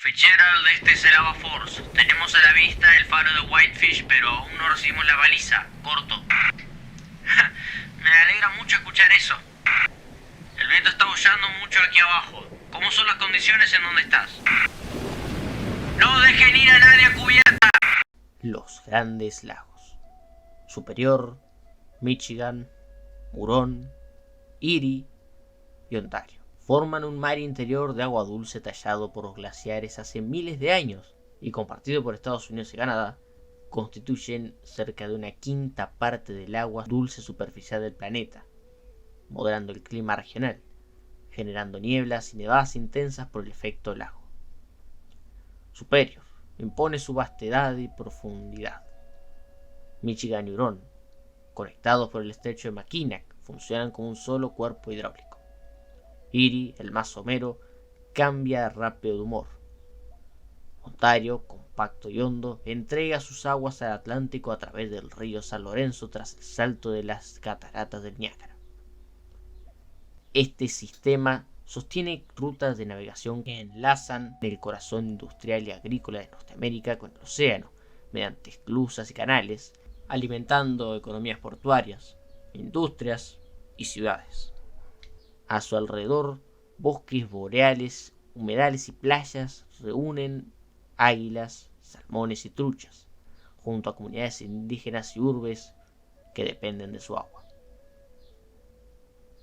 Fitzgerald, este es el Ava Force. Tenemos a la vista el faro de Whitefish, pero aún no recibimos la baliza. Corto. Me alegra mucho escuchar eso. El viento está aullando mucho aquí abajo. ¿Cómo son las condiciones en donde estás? ¡No dejen ir a nadie a cubierta! Los Grandes Lagos. Superior, Michigan, Hurón, Erie y Ontario. Forman un mar interior de agua dulce tallado por los glaciares hace miles de años y compartido por Estados Unidos y Canadá, constituyen cerca de una quinta parte del agua dulce superficial del planeta, moderando el clima regional, generando nieblas y nevadas intensas por el efecto lago. Superior impone su vastedad y profundidad. Michigan y Hurón, conectados por el estrecho de Mackinac, funcionan como un solo cuerpo hidráulico. Erie, el más somero, cambia rápido de humor. Ontario, compacto y hondo, entrega sus aguas al Atlántico a través del río San Lorenzo tras el salto de las cataratas del Niágara. Este sistema sostiene rutas de navegación que enlazan el corazón industrial y agrícola de Norteamérica con el océano, mediante esclusas y canales, alimentando economías portuarias, industrias y ciudades. A su alrededor, bosques boreales, humedales y playas reúnen águilas, salmones y truchas, junto a comunidades indígenas y urbes que dependen de su agua.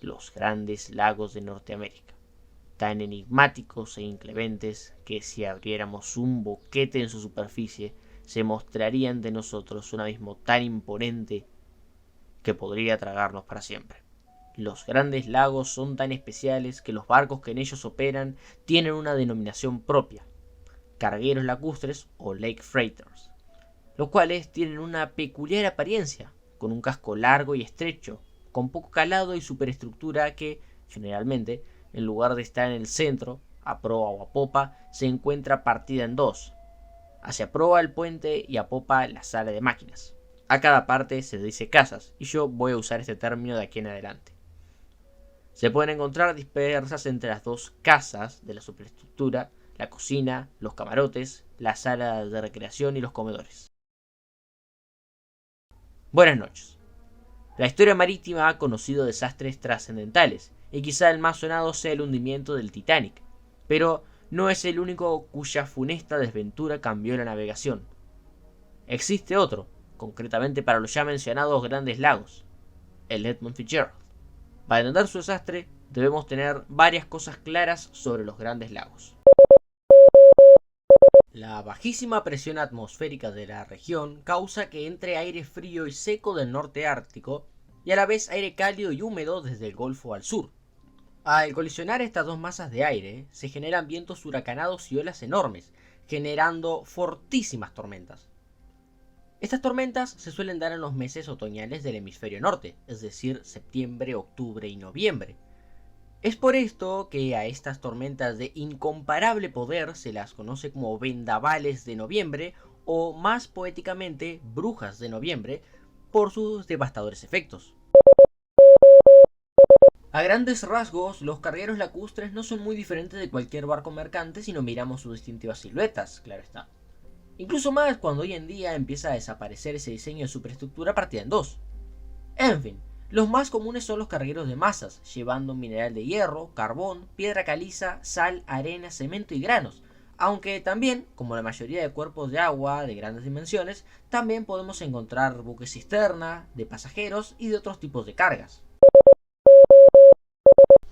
Los Grandes Lagos de Norteamérica, tan enigmáticos e inclementes que si abriéramos un boquete en su superficie, se mostrarían de nosotros un abismo tan imponente que podría tragarnos para siempre. Los Grandes Lagos son tan especiales que los barcos que en ellos operan tienen una denominación propia, cargueros lacustres o lake freighters, los cuales tienen una peculiar apariencia, con un casco largo y estrecho, con poco calado y superestructura que, generalmente, en lugar de estar en el centro, a proa o a popa, se encuentra partida en dos. Hacia proa el puente y a popa la sala de máquinas. A cada parte se dice casas, y yo voy a usar este término de aquí en adelante. Se pueden encontrar dispersas entre las dos casas de la superestructura, la cocina, los camarotes, la sala de recreación y los comedores. Buenas noches. La historia marítima ha conocido desastres trascendentales, y quizá el más sonado sea el hundimiento del Titanic, pero no es el único cuya funesta desventura cambió la navegación. Existe otro, concretamente para los ya mencionados Grandes Lagos, el Edmund Fitzgerald. Para entender su desastre, debemos tener varias cosas claras sobre los Grandes Lagos. La bajísima presión atmosférica de la región causa que entre aire frío y seco del norte ártico y a la vez aire cálido y húmedo desde el Golfo al sur. Al colisionar estas dos masas de aire, se generan vientos huracanados y olas enormes, generando fortísimas tormentas. Estas tormentas se suelen dar en los meses otoñales del hemisferio norte, es decir, septiembre, octubre y noviembre. Es por esto que a estas tormentas de incomparable poder se las conoce como vendavales de noviembre o, más poéticamente, brujas de noviembre, por sus devastadores efectos. A grandes rasgos, los cargueros lacustres no son muy diferentes de cualquier barco mercante si no miramos sus distintivas siluetas, claro está. Incluso más cuando hoy en día empieza a desaparecer ese diseño de superestructura partida en dos. En fin, los más comunes son los cargueros de masas, llevando mineral de hierro, carbón, piedra caliza, sal, arena, cemento y granos, aunque también, como la mayoría de cuerpos de agua de grandes dimensiones, también podemos encontrar buques cisterna, de pasajeros y de otros tipos de cargas.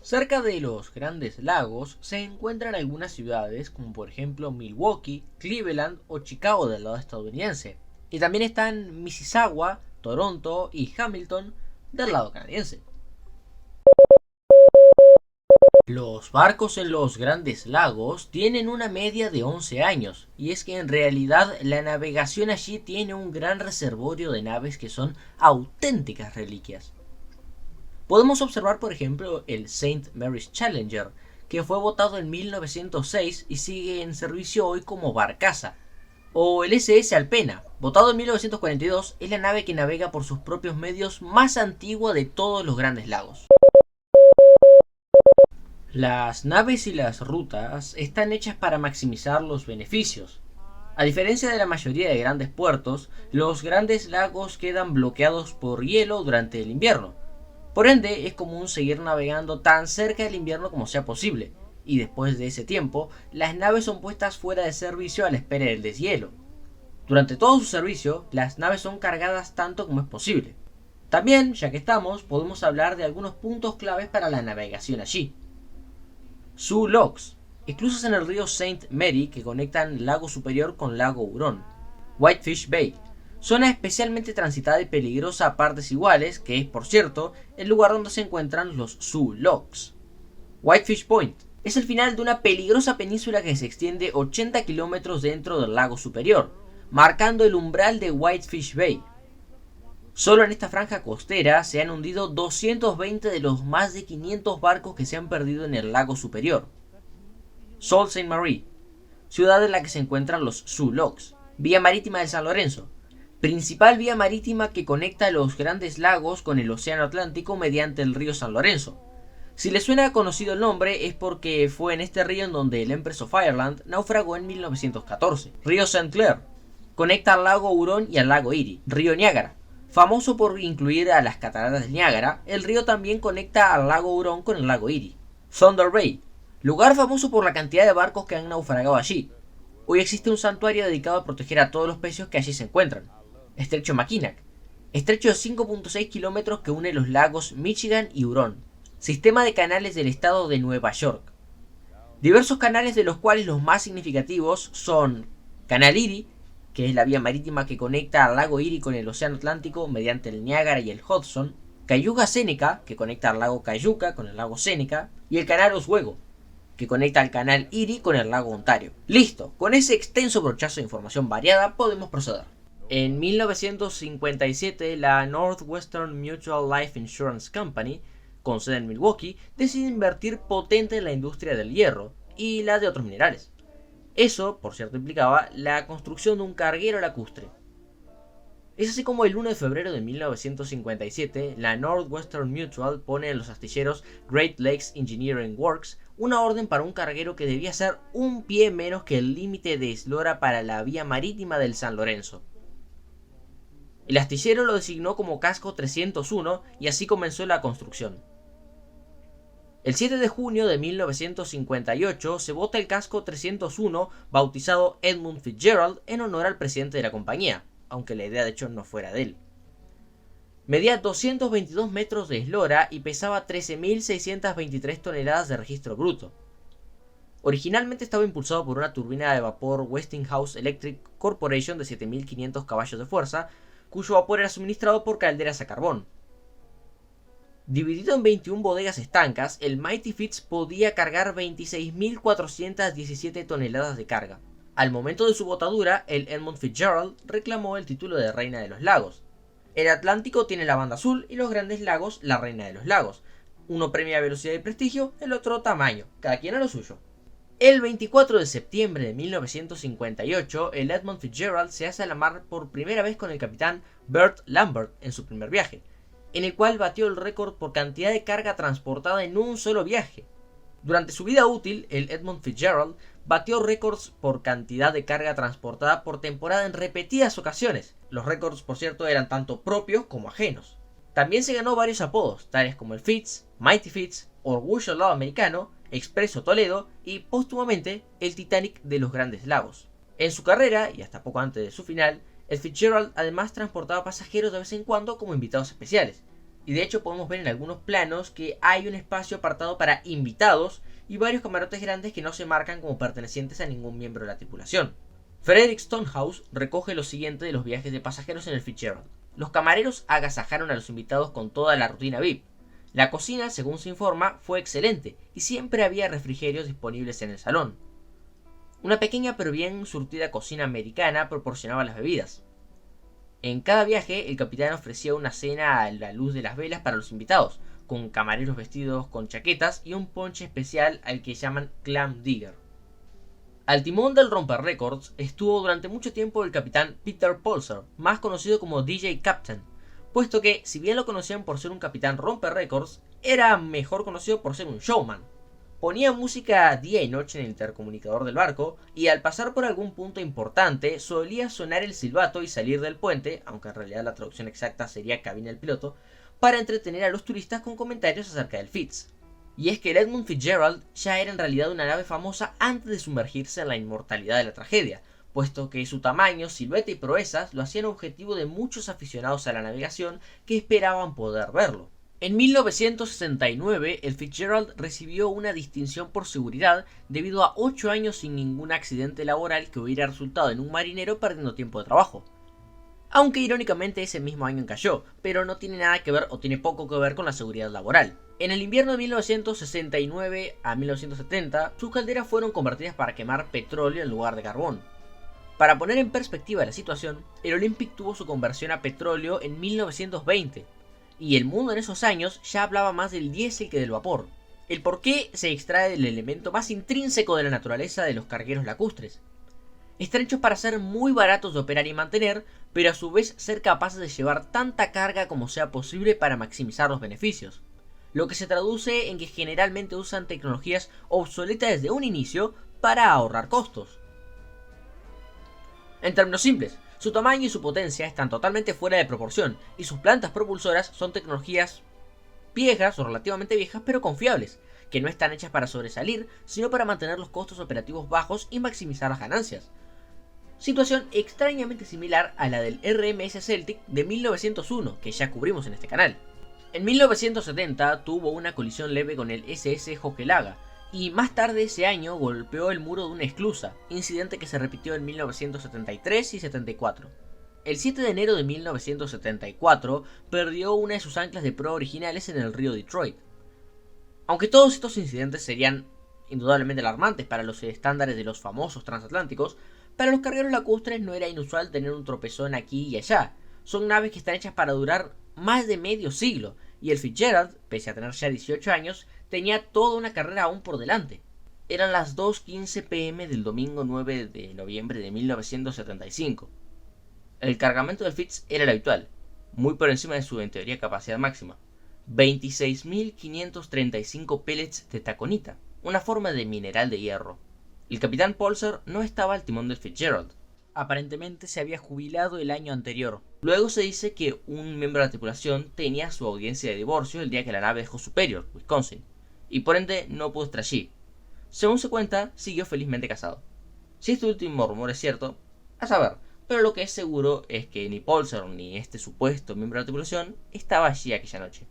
Cerca de los Grandes Lagos se encuentran algunas ciudades como por ejemplo Milwaukee, Cleveland o Chicago del lado estadounidense. Y también están Mississauga, Toronto y Hamilton del lado canadiense. Los barcos en los Grandes Lagos tienen una media de 11 años, y es que en realidad la navegación allí tiene un gran reservorio de naves que son auténticas reliquias. Podemos observar por ejemplo el St. Mary's Challenger, que fue botado en 1906 y sigue en servicio hoy como barcaza. O el SS Alpena, botado en 1942, es la nave que navega por sus propios medios más antigua de todos los Grandes Lagos. Las naves y las rutas están hechas para maximizar los beneficios. A diferencia de la mayoría de grandes puertos, los grandes lagos quedan bloqueados por hielo durante el invierno. Por ende, es común seguir navegando tan cerca del invierno como sea posible, y después de ese tiempo, las naves son puestas fuera de servicio a la espera del deshielo. Durante todo su servicio, las naves son cargadas tanto como es posible. También, ya que estamos, podemos hablar de algunos puntos claves para la navegación allí. Soo Locks, inclusos en el río Saint Mary que conectan Lago Superior con Lago Hurón. Whitefish Bay, zona especialmente transitada y peligrosa a partes iguales, que es, por cierto, el lugar donde se encuentran los Soo Locks. Whitefish Point, es el final de una peligrosa península que se extiende 80 kilómetros dentro del Lago Superior, marcando el umbral de Whitefish Bay. Solo en esta franja costera se han hundido 220 de los más de 500 barcos que se han perdido en el Lago Superior. Sault Ste. Marie, ciudad en la que se encuentran los Soo Locks, vía marítima de San Lorenzo, principal vía marítima que conecta los grandes lagos con el océano Atlántico mediante el río San Lorenzo. Si les suena conocido el nombre es porque fue en este río en donde el Empress of Ireland naufragó en 1914. Río St. Clair, conecta al lago Hurón y al lago Erie. Río Niágara, famoso por incluir a las cataratas del Niágara, el río también conecta al lago Hurón con el lago Erie. Thunder Bay, lugar famoso por la cantidad de barcos que han naufragado allí. Hoy existe un santuario dedicado a proteger a todos los peces que allí se encuentran. Estrecho Mackinac, estrecho de 5.6 kilómetros que une los lagos Michigan y Hurón. Sistema de canales del estado de Nueva York. Diversos canales de los cuales los más significativos son Canal Erie, que es la vía marítima que conecta al lago Erie con el océano Atlántico mediante el Niágara y el Hudson, Cayuga Seneca, que conecta al lago Cayuga con el lago Seneca, y el canal Oswego, que conecta al canal Erie con el lago Ontario. Listo, con ese extenso brochazo de información variada podemos proceder. En 1957, la Northwestern Mutual Life Insurance Company, con sede en Milwaukee, decide invertir potente en la industria del hierro y la de otros minerales. Eso, por cierto, implicaba la construcción de un carguero lacustre. Es así como el 1 de febrero de 1957, la Northwestern Mutual pone en los astilleros Great Lakes Engineering Works una orden para un carguero que debía ser un pie menos que el límite de eslora para la vía marítima del San Lorenzo. El astillero lo designó como Casco 301 y así comenzó la construcción. El 7 de junio de 1958 se bota el casco 301 bautizado Edmund Fitzgerald en honor al presidente de la compañía, aunque la idea de hecho no fuera de él. Medía 222 metros de eslora y pesaba 13.623 toneladas de registro bruto. Originalmente estaba impulsado por una turbina de vapor Westinghouse Electric Corporation de 7.500 caballos de fuerza, cuyo vapor era suministrado por calderas a carbón. Dividido en 21 bodegas estancas, el Mighty Fitz podía cargar 26.417 toneladas de carga. Al momento de su botadura, el Edmund Fitzgerald reclamó el título de Reina de los Lagos. El Atlántico tiene la banda azul y los Grandes Lagos la Reina de los Lagos. Uno premia velocidad y prestigio, el otro tamaño, cada quien a lo suyo. El 24 de septiembre de 1958, el Edmund Fitzgerald se hace a la mar por primera vez con el capitán Bert Lambert en su primer viaje, en el cual batió el récord por cantidad de carga transportada en un solo viaje. Durante su vida útil, el Edmund Fitzgerald batió récords por cantidad de carga transportada por temporada en repetidas ocasiones. Los récords, por cierto, eran tanto propios como ajenos. También se ganó varios apodos, tales como el Fitz, Mighty Fitz, Orgullo del Lado Americano, Expreso Toledo y, póstumamente, el Titanic de los Grandes Lagos. En su carrera, y hasta poco antes de su final, el Fitzgerald además transportaba pasajeros de vez en cuando como invitados especiales. Y de hecho podemos ver en algunos planos que hay un espacio apartado para invitados y varios camarotes grandes que no se marcan como pertenecientes a ningún miembro de la tripulación. Frederick Stonehouse recoge lo siguiente de los viajes de pasajeros en el Fitzgerald. Los camareros agasajaron a los invitados con toda la rutina VIP. La cocina, según se informa, fue excelente y siempre había refrigerios disponibles en el salón. Una pequeña pero bien surtida cocina americana proporcionaba las bebidas. En cada viaje, el capitán ofrecía una cena a la luz de las velas para los invitados, con camareros vestidos con chaquetas y un ponche especial al que llaman Clam Digger. Al timón del Romper Records estuvo durante mucho tiempo el capitán Peter Polser, más conocido como DJ Captain, puesto que, si bien lo conocían por ser un capitán Romper Records, era mejor conocido por ser un showman. Ponía música día y noche en el intercomunicador del barco, y al pasar por algún punto importante solía sonar el silbato y salir del puente, aunque en realidad la traducción exacta sería cabina del piloto, para entretener a los turistas con comentarios acerca del Fitz. Y es que el Edmund Fitzgerald ya era en realidad una nave famosa antes de sumergirse en la inmortalidad de la tragedia, puesto que su tamaño, silueta y proezas lo hacían objetivo de muchos aficionados a la navegación que esperaban poder verlo. En 1969, el Fitzgerald recibió una distinción por seguridad debido a 8 años sin ningún accidente laboral que hubiera resultado en un marinero perdiendo tiempo de trabajo. Aunque irónicamente ese mismo año cayó, pero no tiene nada que ver o tiene poco que ver con la seguridad laboral. En el invierno de 1969 a 1970, sus calderas fueron convertidas para quemar petróleo en lugar de carbón. Para poner en perspectiva la situación, el Olympic tuvo su conversión a petróleo en 1920, y el mundo en esos años ya hablaba más del diésel que del vapor. El por qué se extrae del elemento más intrínseco de la naturaleza de los cargueros lacustres. Están hechos para ser muy baratos de operar y mantener, pero a su vez ser capaces de llevar tanta carga como sea posible para maximizar los beneficios, lo que se traduce en que generalmente usan tecnologías obsoletas desde un inicio para ahorrar costos. En términos simples, su tamaño y su potencia están totalmente fuera de proporción, y sus plantas propulsoras son tecnologías viejas o relativamente viejas pero confiables, que no están hechas para sobresalir, sino para mantener los costos operativos bajos y maximizar las ganancias. Situación extrañamente similar a la del RMS Celtic de 1901, que ya cubrimos en este canal. En 1970 tuvo una colisión leve con el SS Hochelaga, y más tarde ese año golpeó el muro de una esclusa, incidente que se repitió en 1973 y 74. El 7 de enero de 1974 perdió una de sus anclas de proa originales en el río Detroit. Aunque todos estos incidentes serían indudablemente alarmantes para los estándares de los famosos transatlánticos, para los cargueros lacustres no era inusual tener un tropezón aquí y allá. Son naves que están hechas para durar más de medio siglo, y el Fitzgerald, pese a tener ya 18 años, tenía toda una carrera aún por delante. Eran las 2:15 p.m. del domingo 9 de noviembre de 1975. El cargamento del Fitz era el habitual, muy por encima de su en teoría capacidad máxima. 26.535 pellets de taconita, una forma de mineral de hierro. El capitán Polser no estaba al timón del Fitzgerald. Aparentemente se había jubilado el año anterior. Luego se dice que un miembro de la tripulación tenía su audiencia de divorcio el día que la nave dejó Superior, Wisconsin, y por ende no pudo estar allí. Según se cuenta, siguió felizmente casado. Si este último rumor es cierto, a saber, pero lo que es seguro es que ni Polser ni este supuesto miembro de la tripulación estaba allí aquella noche.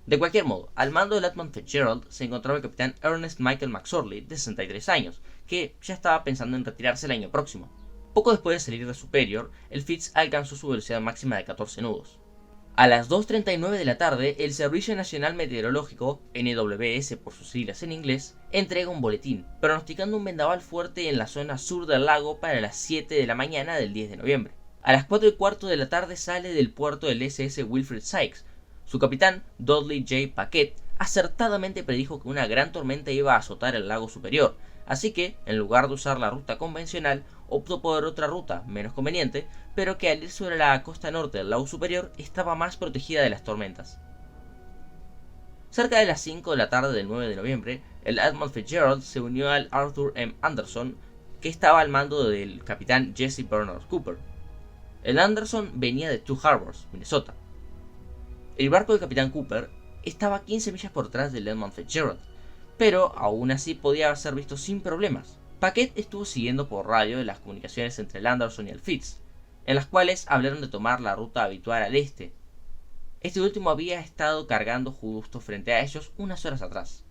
De cualquier modo, al mando del Edmund Fitzgerald se encontraba el capitán Ernest Michael McSorley, de 63 años, que ya estaba pensando en retirarse el año próximo. Poco después de salir de Superior, el Fitz alcanzó su velocidad máxima de 14 nudos. A las 2:39 de la tarde, el Servicio Nacional Meteorológico, NWS por sus siglas en inglés, entrega un boletín, pronosticando un vendaval fuerte en la zona sur del lago para las 7 de la mañana del 10 de noviembre. A las 4:15 de la tarde sale del puerto el SS Wilfred Sykes. Su capitán, Dudley J. Paquette, acertadamente predijo que una gran tormenta iba a azotar el lago superior, así que, en lugar de usar la ruta convencional, optó por otra ruta, menos conveniente, pero que al ir sobre la costa norte del lago superior estaba más protegida de las tormentas. Cerca de las 5 de la tarde del 9 de noviembre, el Edmund Fitzgerald se unió al Arthur M. Anderson, que estaba al mando del capitán Jesse Bernard Cooper. El Anderson venía de Two Harbors, Minnesota. El barco del capitán Cooper estaba 15 millas por detrás del Edmund Fitzgerald, pero aún así podía ser visto sin problemas. Paquette estuvo siguiendo por radio las comunicaciones entre el Anderson y el Fitz, en las cuales hablaron de tomar la ruta habitual al este. Este último había estado cargando justo frente a ellos unas horas atrás.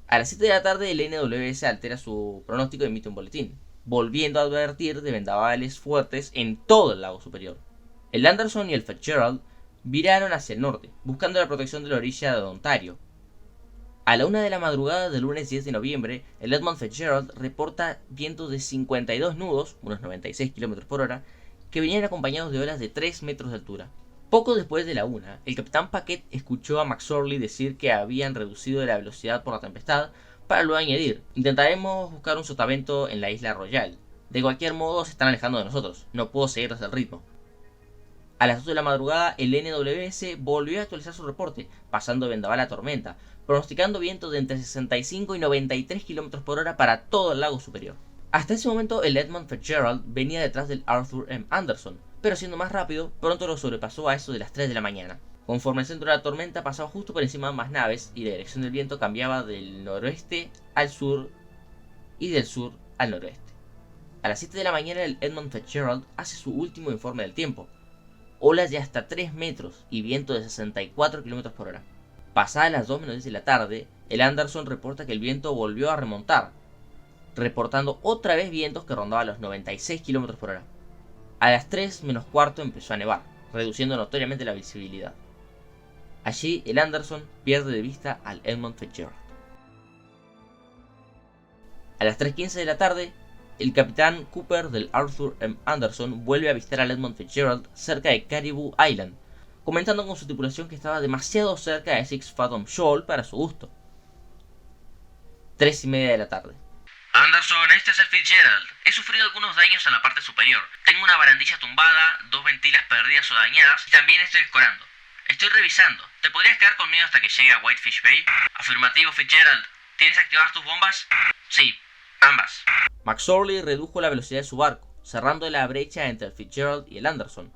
A las 7 de la tarde el NWS altera su pronóstico y emite un boletín, volviendo a advertir de vendavales fuertes en todo el lago superior. El Anderson y el Fitzgerald viraron hacia el norte, buscando la protección de la orilla de Ontario. A la 1 de la madrugada del lunes 10 de noviembre, el Edmund Fitzgerald reporta vientos de 52 nudos, unos 96 km por hora, que venían acompañados de olas de 3 metros de altura. Poco después de la 1, el capitán Paquette escuchó a McSorley decir que habían reducido la velocidad por la tempestad, para luego añadir: intentaremos buscar un sotavento en la isla Royal. De cualquier modo se están alejando de nosotros, no puedo seguirles el ritmo. A las 2 de la madrugada el NWS volvió a actualizar su reporte, pasando de vendaval a tormenta, pronosticando vientos de entre 65 y 93 km por hora para todo el lago superior. Hasta ese momento el Edmund Fitzgerald venía detrás del Arthur M. Anderson, pero siendo más rápido, pronto lo sobrepasó a eso de las 3 de la mañana. Conforme el centro de la tormenta pasaba justo por encima de ambas naves y la dirección del viento cambiaba del noroeste al sur y del sur al noroeste. A las 7 de la mañana el Edmund Fitzgerald hace su último informe del tiempo. Olas de hasta 3 metros y viento de 64 km por hora. Pasadas las 2:10 de la tarde, el Anderson reporta que el viento volvió a remontar, reportando otra vez vientos que rondaban los 96 km por hora. A las 3:15 empezó a nevar, reduciendo notoriamente la visibilidad. Allí el Anderson pierde de vista al Edmund Fitzgerald. A las 3:15 de la tarde, el capitán Cooper del Arthur M. Anderson vuelve a avistar al Edmund Fitzgerald cerca de Caribou Island, comentando con su tripulación que estaba demasiado cerca de Six Fathom Shoal para su gusto. 3:30 de la tarde. Anderson, este es el Fitzgerald. He sufrido algunos daños en la parte superior. Tengo una barandilla tumbada, 2 ventilas perdidas o dañadas y también estoy escorando. Estoy revisando. ¿Te podrías quedar conmigo hasta que llegue a Whitefish Bay? Afirmativo, Fitzgerald. ¿Tienes activadas tus bombas? Sí, ambas. McSorley redujo la velocidad de su barco, cerrando la brecha entre el Fitzgerald y el Anderson.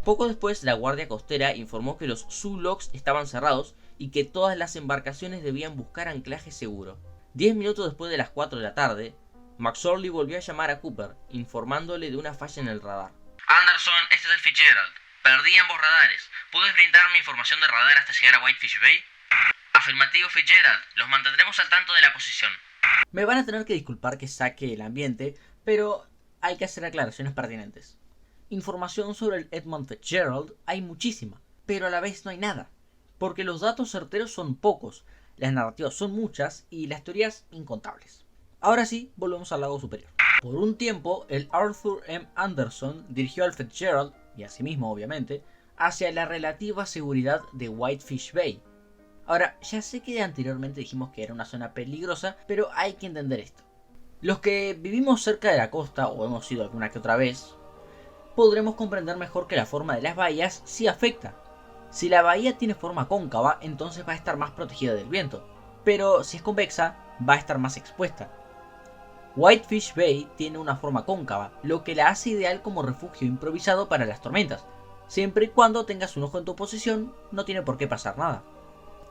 Poco después, la guardia costera informó que los Zoolocks estaban cerrados y que todas las embarcaciones debían buscar anclaje seguro. 10 minutos después de las 4 de la tarde, McSorley volvió a llamar a Cooper, informándole de una falla en el radar. Anderson, este es el Fitzgerald. Perdí ambos radares. ¿Puedes brindarme información de radar hasta llegar a Whitefish Bay? Afirmativo, Fitzgerald. Los mantendremos al tanto de la posición. Me van a tener que disculpar que saque el ambiente, pero hay que hacer aclaraciones pertinentes. Información sobre el Edmund Fitzgerald hay muchísima, pero a la vez no hay nada, porque los datos certeros son pocos, las narrativas son muchas y las teorías incontables. Ahora sí, volvemos al lago superior. Por un tiempo, el Arthur M. Anderson dirigió al Fitzgerald, y a sí mismo obviamente, hacia la relativa seguridad de Whitefish Bay. Ahora, ya sé que anteriormente dijimos que era una zona peligrosa, pero hay que entender esto. Los que vivimos cerca de la costa, o hemos ido alguna que otra vez, podremos comprender mejor que la forma de las bahías sí afecta. Si la bahía tiene forma cóncava, entonces va a estar más protegida del viento, pero si es convexa, va a estar más expuesta. Whitefish Bay tiene una forma cóncava, lo que la hace ideal como refugio improvisado para las tormentas. Siempre y cuando tengas un ojo en tu posición, no tiene por qué pasar nada.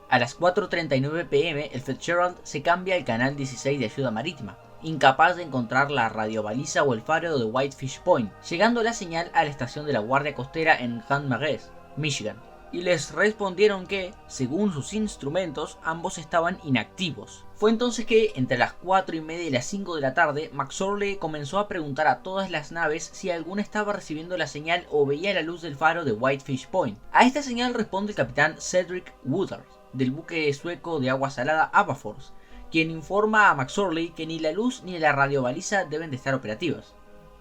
A las 4:39 p.m. el Fitzgerald se cambia al canal 16 de ayuda marítima, incapaz de encontrar la radiobaliza o el faro de Whitefish Point, llegando la señal a la estación de la Guardia Costera en Grand Marais, Michigan, y les respondieron que, según sus instrumentos, ambos estaban inactivos. Fue entonces que, entre las 4:30 y las 5 de la tarde, McSorley comenzó a preguntar a todas las naves si alguna estaba recibiendo la señal o veía la luz del faro de Whitefish Point. A esta señal responde el capitán Cedric Woodard, del buque sueco de agua salada Aberforth, quien informa a McSorley que ni la luz ni la radiobaliza deben de estar operativas.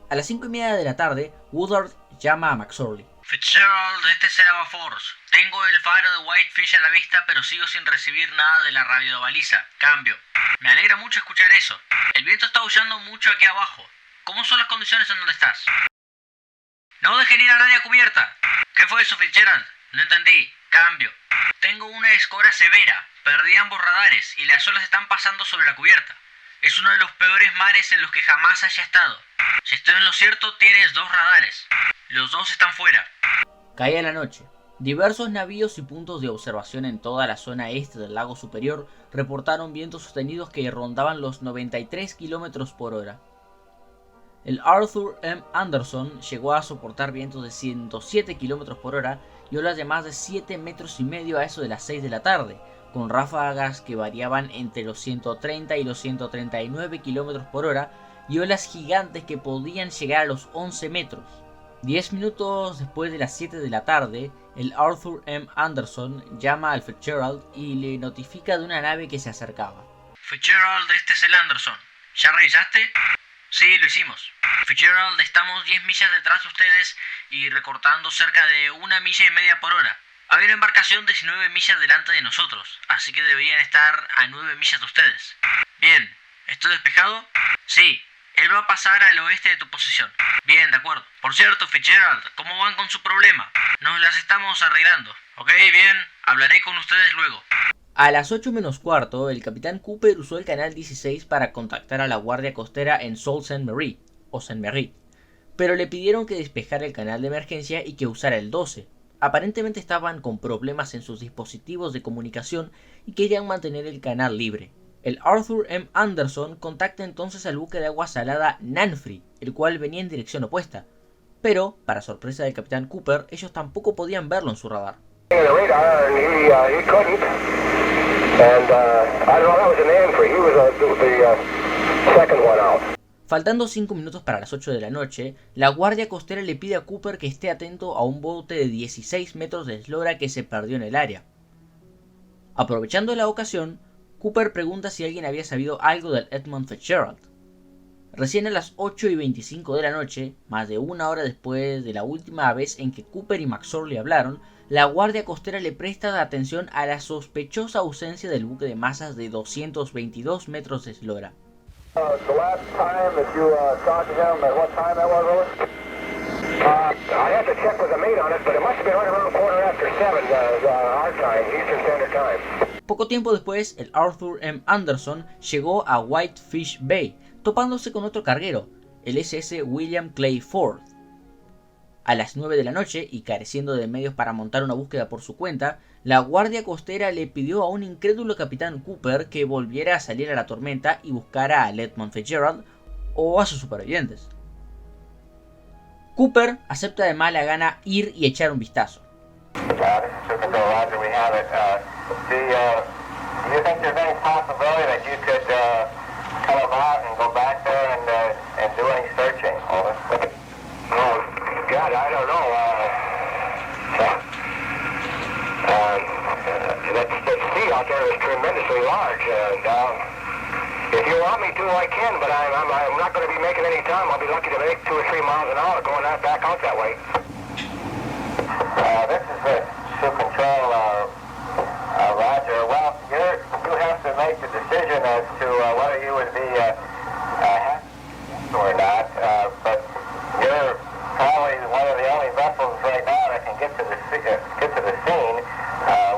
A las 5:30 de la tarde, Woodard llama a McSorley. Fitzgerald, este es el Aberforth. Tengo el faro de Whitefish a la vista, pero sigo sin recibir nada de la radiobaliza. Cambio. Me alegra mucho escuchar eso. El viento está aullando mucho aquí abajo. ¿Cómo son las condiciones en donde estás? No dejen ir a nadie a cubierta. ¿Qué fue eso, Fitzgerald? No entendí. Cambio. Tengo una escora severa. Perdí ambos radares y las olas están pasando sobre la cubierta. Es uno de los peores mares en los que jamás haya estado. Si estoy en lo cierto, tienes 2 radares. Los 2 están fuera. Caía la noche. Diversos navíos y puntos de observación en toda la zona este del lago superior reportaron vientos sostenidos que rondaban los 93 km por hora. El Arthur M. Anderson llegó a soportar vientos de 107 km por hora y olas de más de 7,5 metros a eso de las 6 de la tarde, con ráfagas que variaban entre los 130 y los 139 km por hora y olas gigantes que podían llegar a los 11 metros. 10 minutos después de las 7 de la tarde, el Arthur M. Anderson llama al Fitzgerald y le notifica de una nave que se acercaba. Fitzgerald, este es el Anderson. ¿Ya revisaste? Sí, lo hicimos. Fitzgerald, estamos 10 millas detrás de ustedes y recortando cerca de 1,5 millas por hora. Había una embarcación 19 millas delante de nosotros, así que deberían estar a 9 millas de ustedes. Bien, ¿estoy despejado? Sí. Él va a pasar al oeste de tu posición. Bien, de acuerdo. Por cierto, Fitzgerald, ¿cómo van con su problema? Nos las estamos arreglando. Ok, bien. Hablaré con ustedes luego. A las 8 menos cuarto, el capitán Cooper usó el canal 16 para contactar a la guardia costera en Sault Ste. Marie, o Saint Marie, pero le pidieron que despejara el canal de emergencia y que usara el 12. Aparentemente estaban con problemas en sus dispositivos de comunicación y querían mantener el canal libre. El Arthur M. Anderson contacta entonces al buque de agua salada Nanfree, el cual venía en dirección opuesta, pero, para sorpresa del capitán Cooper, ellos tampoco podían verlo en su radar. Faltando 5 minutos para las 8 de la noche, la guardia costera le pide a Cooper que esté atento a un bote de 16 metros de eslora que se perdió en el área. Aprovechando la ocasión, Cooper pregunta si alguien había sabido algo del Edmund Fitzgerald. Recién a las 8 y 25 de la noche, más de una hora después de la última vez en que Cooper y McSorley hablaron, la guardia costera le presta atención a la sospechosa ausencia del buque de masas de 222 metros de eslora. Poco tiempo después, el Arthur M. Anderson llegó a Whitefish Bay, topándose con otro carguero, el SS William Clay Ford. A las 9 de la noche, y careciendo de medios para montar una búsqueda por su cuenta, la guardia costera le pidió a un incrédulo capitán Cooper que volviera a salir a la tormenta y buscara a Edmund Fitzgerald o a sus supervivientes. Cooper acepta de mala gana ir y echar un vistazo. If you want me to, I can, but I'm not going to be making any time. I'll be lucky to make 2 or 3 miles an hour going back out that way. This is Sioux Control, Roger. Well, you have to make the decision as to whether you would be happy or not, but you're probably one of the only vessels right now that can get to the scene.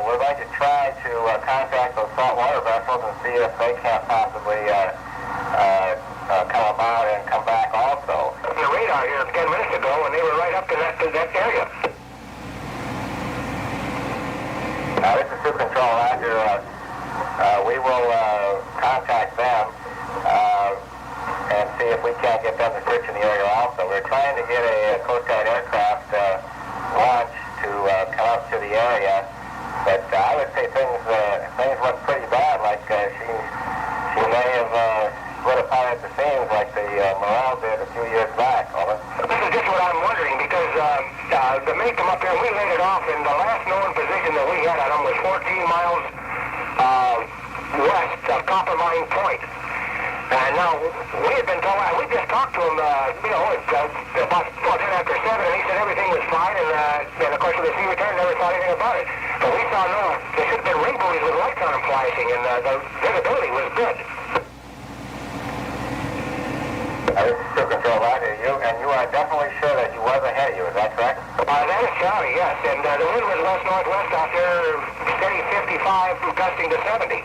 We're going to try to contact those saltwater vessels and see if they can't possibly come about and come back also. The radar here 10 minutes ago, and they were right up to that area. This is Sioux Control, Roger. We will contact them and see if we can't get them to search in the area also. We're trying to get a Coast Guard aircraft launch to come up to the area, but I would say things look pretty bad, like she may have split apart at the seams like the Morale did a few years back. Over. This is just what I'm wondering, because the mate come up here and we laid it off, and the last known position that we had on them was 14 miles west of Copper Mine Point. And now, we had been told, we just talked to him, about 10 after 7, and he said everything was fine, and of course the sea return never saw anything about it. But we saw there should have been ring buoys with lights on them flashing, and the visibility was good. This is Sioux Control, Roger. You are definitely sure that he was ahead of you, is that correct? That is Charlie, yes, and the wind was west-northwest out there, steady 55, gusting to 70.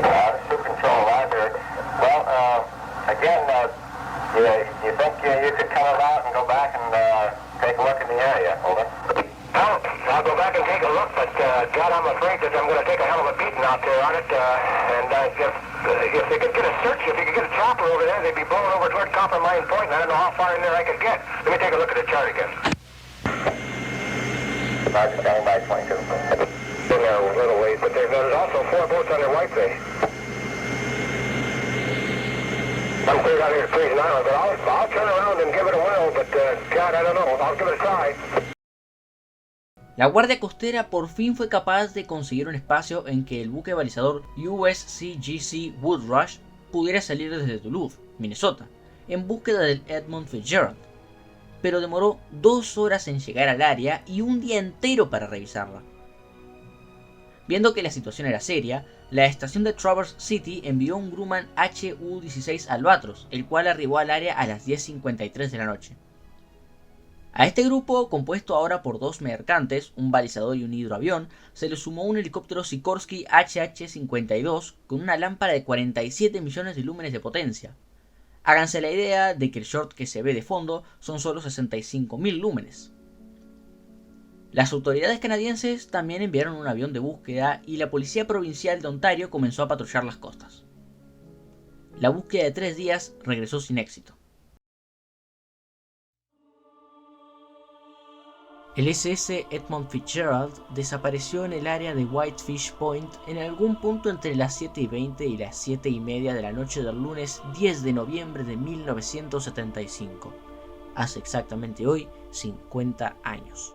Sioux Control, Roger. Well, again, you think you could come about and go back and take a look in the area? Over. I'll go back and take a look, but God, I'm afraid that I'm going to take a hell of a beating out there on it. And if they could get a search, if you could get a chopper over there, they'd be blowing over toward Copper Mine Point, and I don't know how far in there I could get. Let me take a look at the chart again. Roger, standing by 22. Been there a little ways, but there's also 4 boats under Whitefish. I'm clear out here to Freezing Island, but I'll turn around and give it a whirl, but God, I don't know. I'll give it a try. La guardia costera por fin fue capaz de conseguir un espacio en que el buque balizador USCGC Woodrush pudiera salir desde Duluth, Minnesota, en búsqueda del Edmund Fitzgerald, pero demoró 2 horas en llegar al área y un día entero para revisarla. Viendo que la situación era seria, la estación de Traverse City envió un Grumman HU-16 Albatros, el cual arribó al área a las 10:53 de la noche. A este grupo, compuesto ahora por 2 mercantes, un balizador y un hidroavión, se le sumó un helicóptero Sikorsky HH-52 con una lámpara de 47 millones de lúmenes de potencia. Háganse la idea de que el short que se ve de fondo son solo 65.000 lúmenes. Las autoridades canadienses también enviaron un avión de búsqueda y la Policía Provincial de Ontario comenzó a patrullar las costas. La búsqueda de 3 días regresó sin éxito. El SS Edmund Fitzgerald desapareció en el área de Whitefish Point en algún punto entre las 7:20 y las 7:30 de la noche del lunes 10 de noviembre de 1975. Hace exactamente hoy 50 años.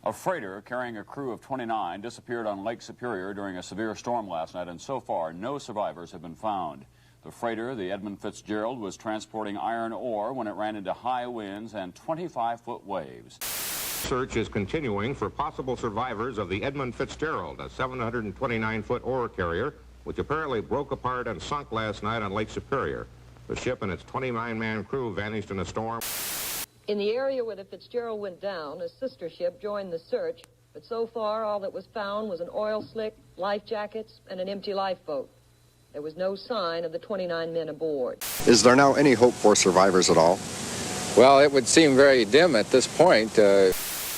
A freighter carrying a crew of 29 disappeared on Lake Superior during a severe storm last night, and so far, no survivors have been found. The freighter, the Edmund Fitzgerald, was transporting iron ore when it ran into high winds and 25-foot waves. Search is continuing for possible survivors of the Edmund Fitzgerald, a 729-foot ore carrier, which apparently broke apart and sunk last night on Lake Superior. The ship and its 29-man crew vanished in a storm. In the area where the Fitzgerald went down, a sister ship joined the search, but so far all that was found was an oil slick, life jackets, and an empty lifeboat. There was no sign of the 29 men aboard. Is there now any hope for survivors at all? Well, it would seem very dim at this point.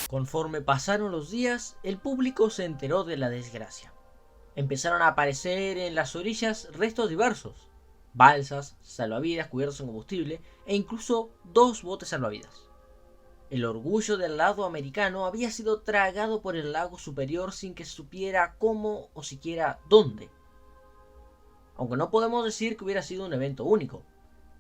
Conforme pasaron los días, el público se enteró de la desgracia. Empezaron a aparecer en las orillas restos diversos. Balsas, salvavidas cubiertos en combustible e incluso 2 botes salvavidas. El orgullo del lado americano había sido tragado por el lago Superior sin que se supiera cómo o siquiera dónde. Aunque no podemos decir que hubiera sido un evento único.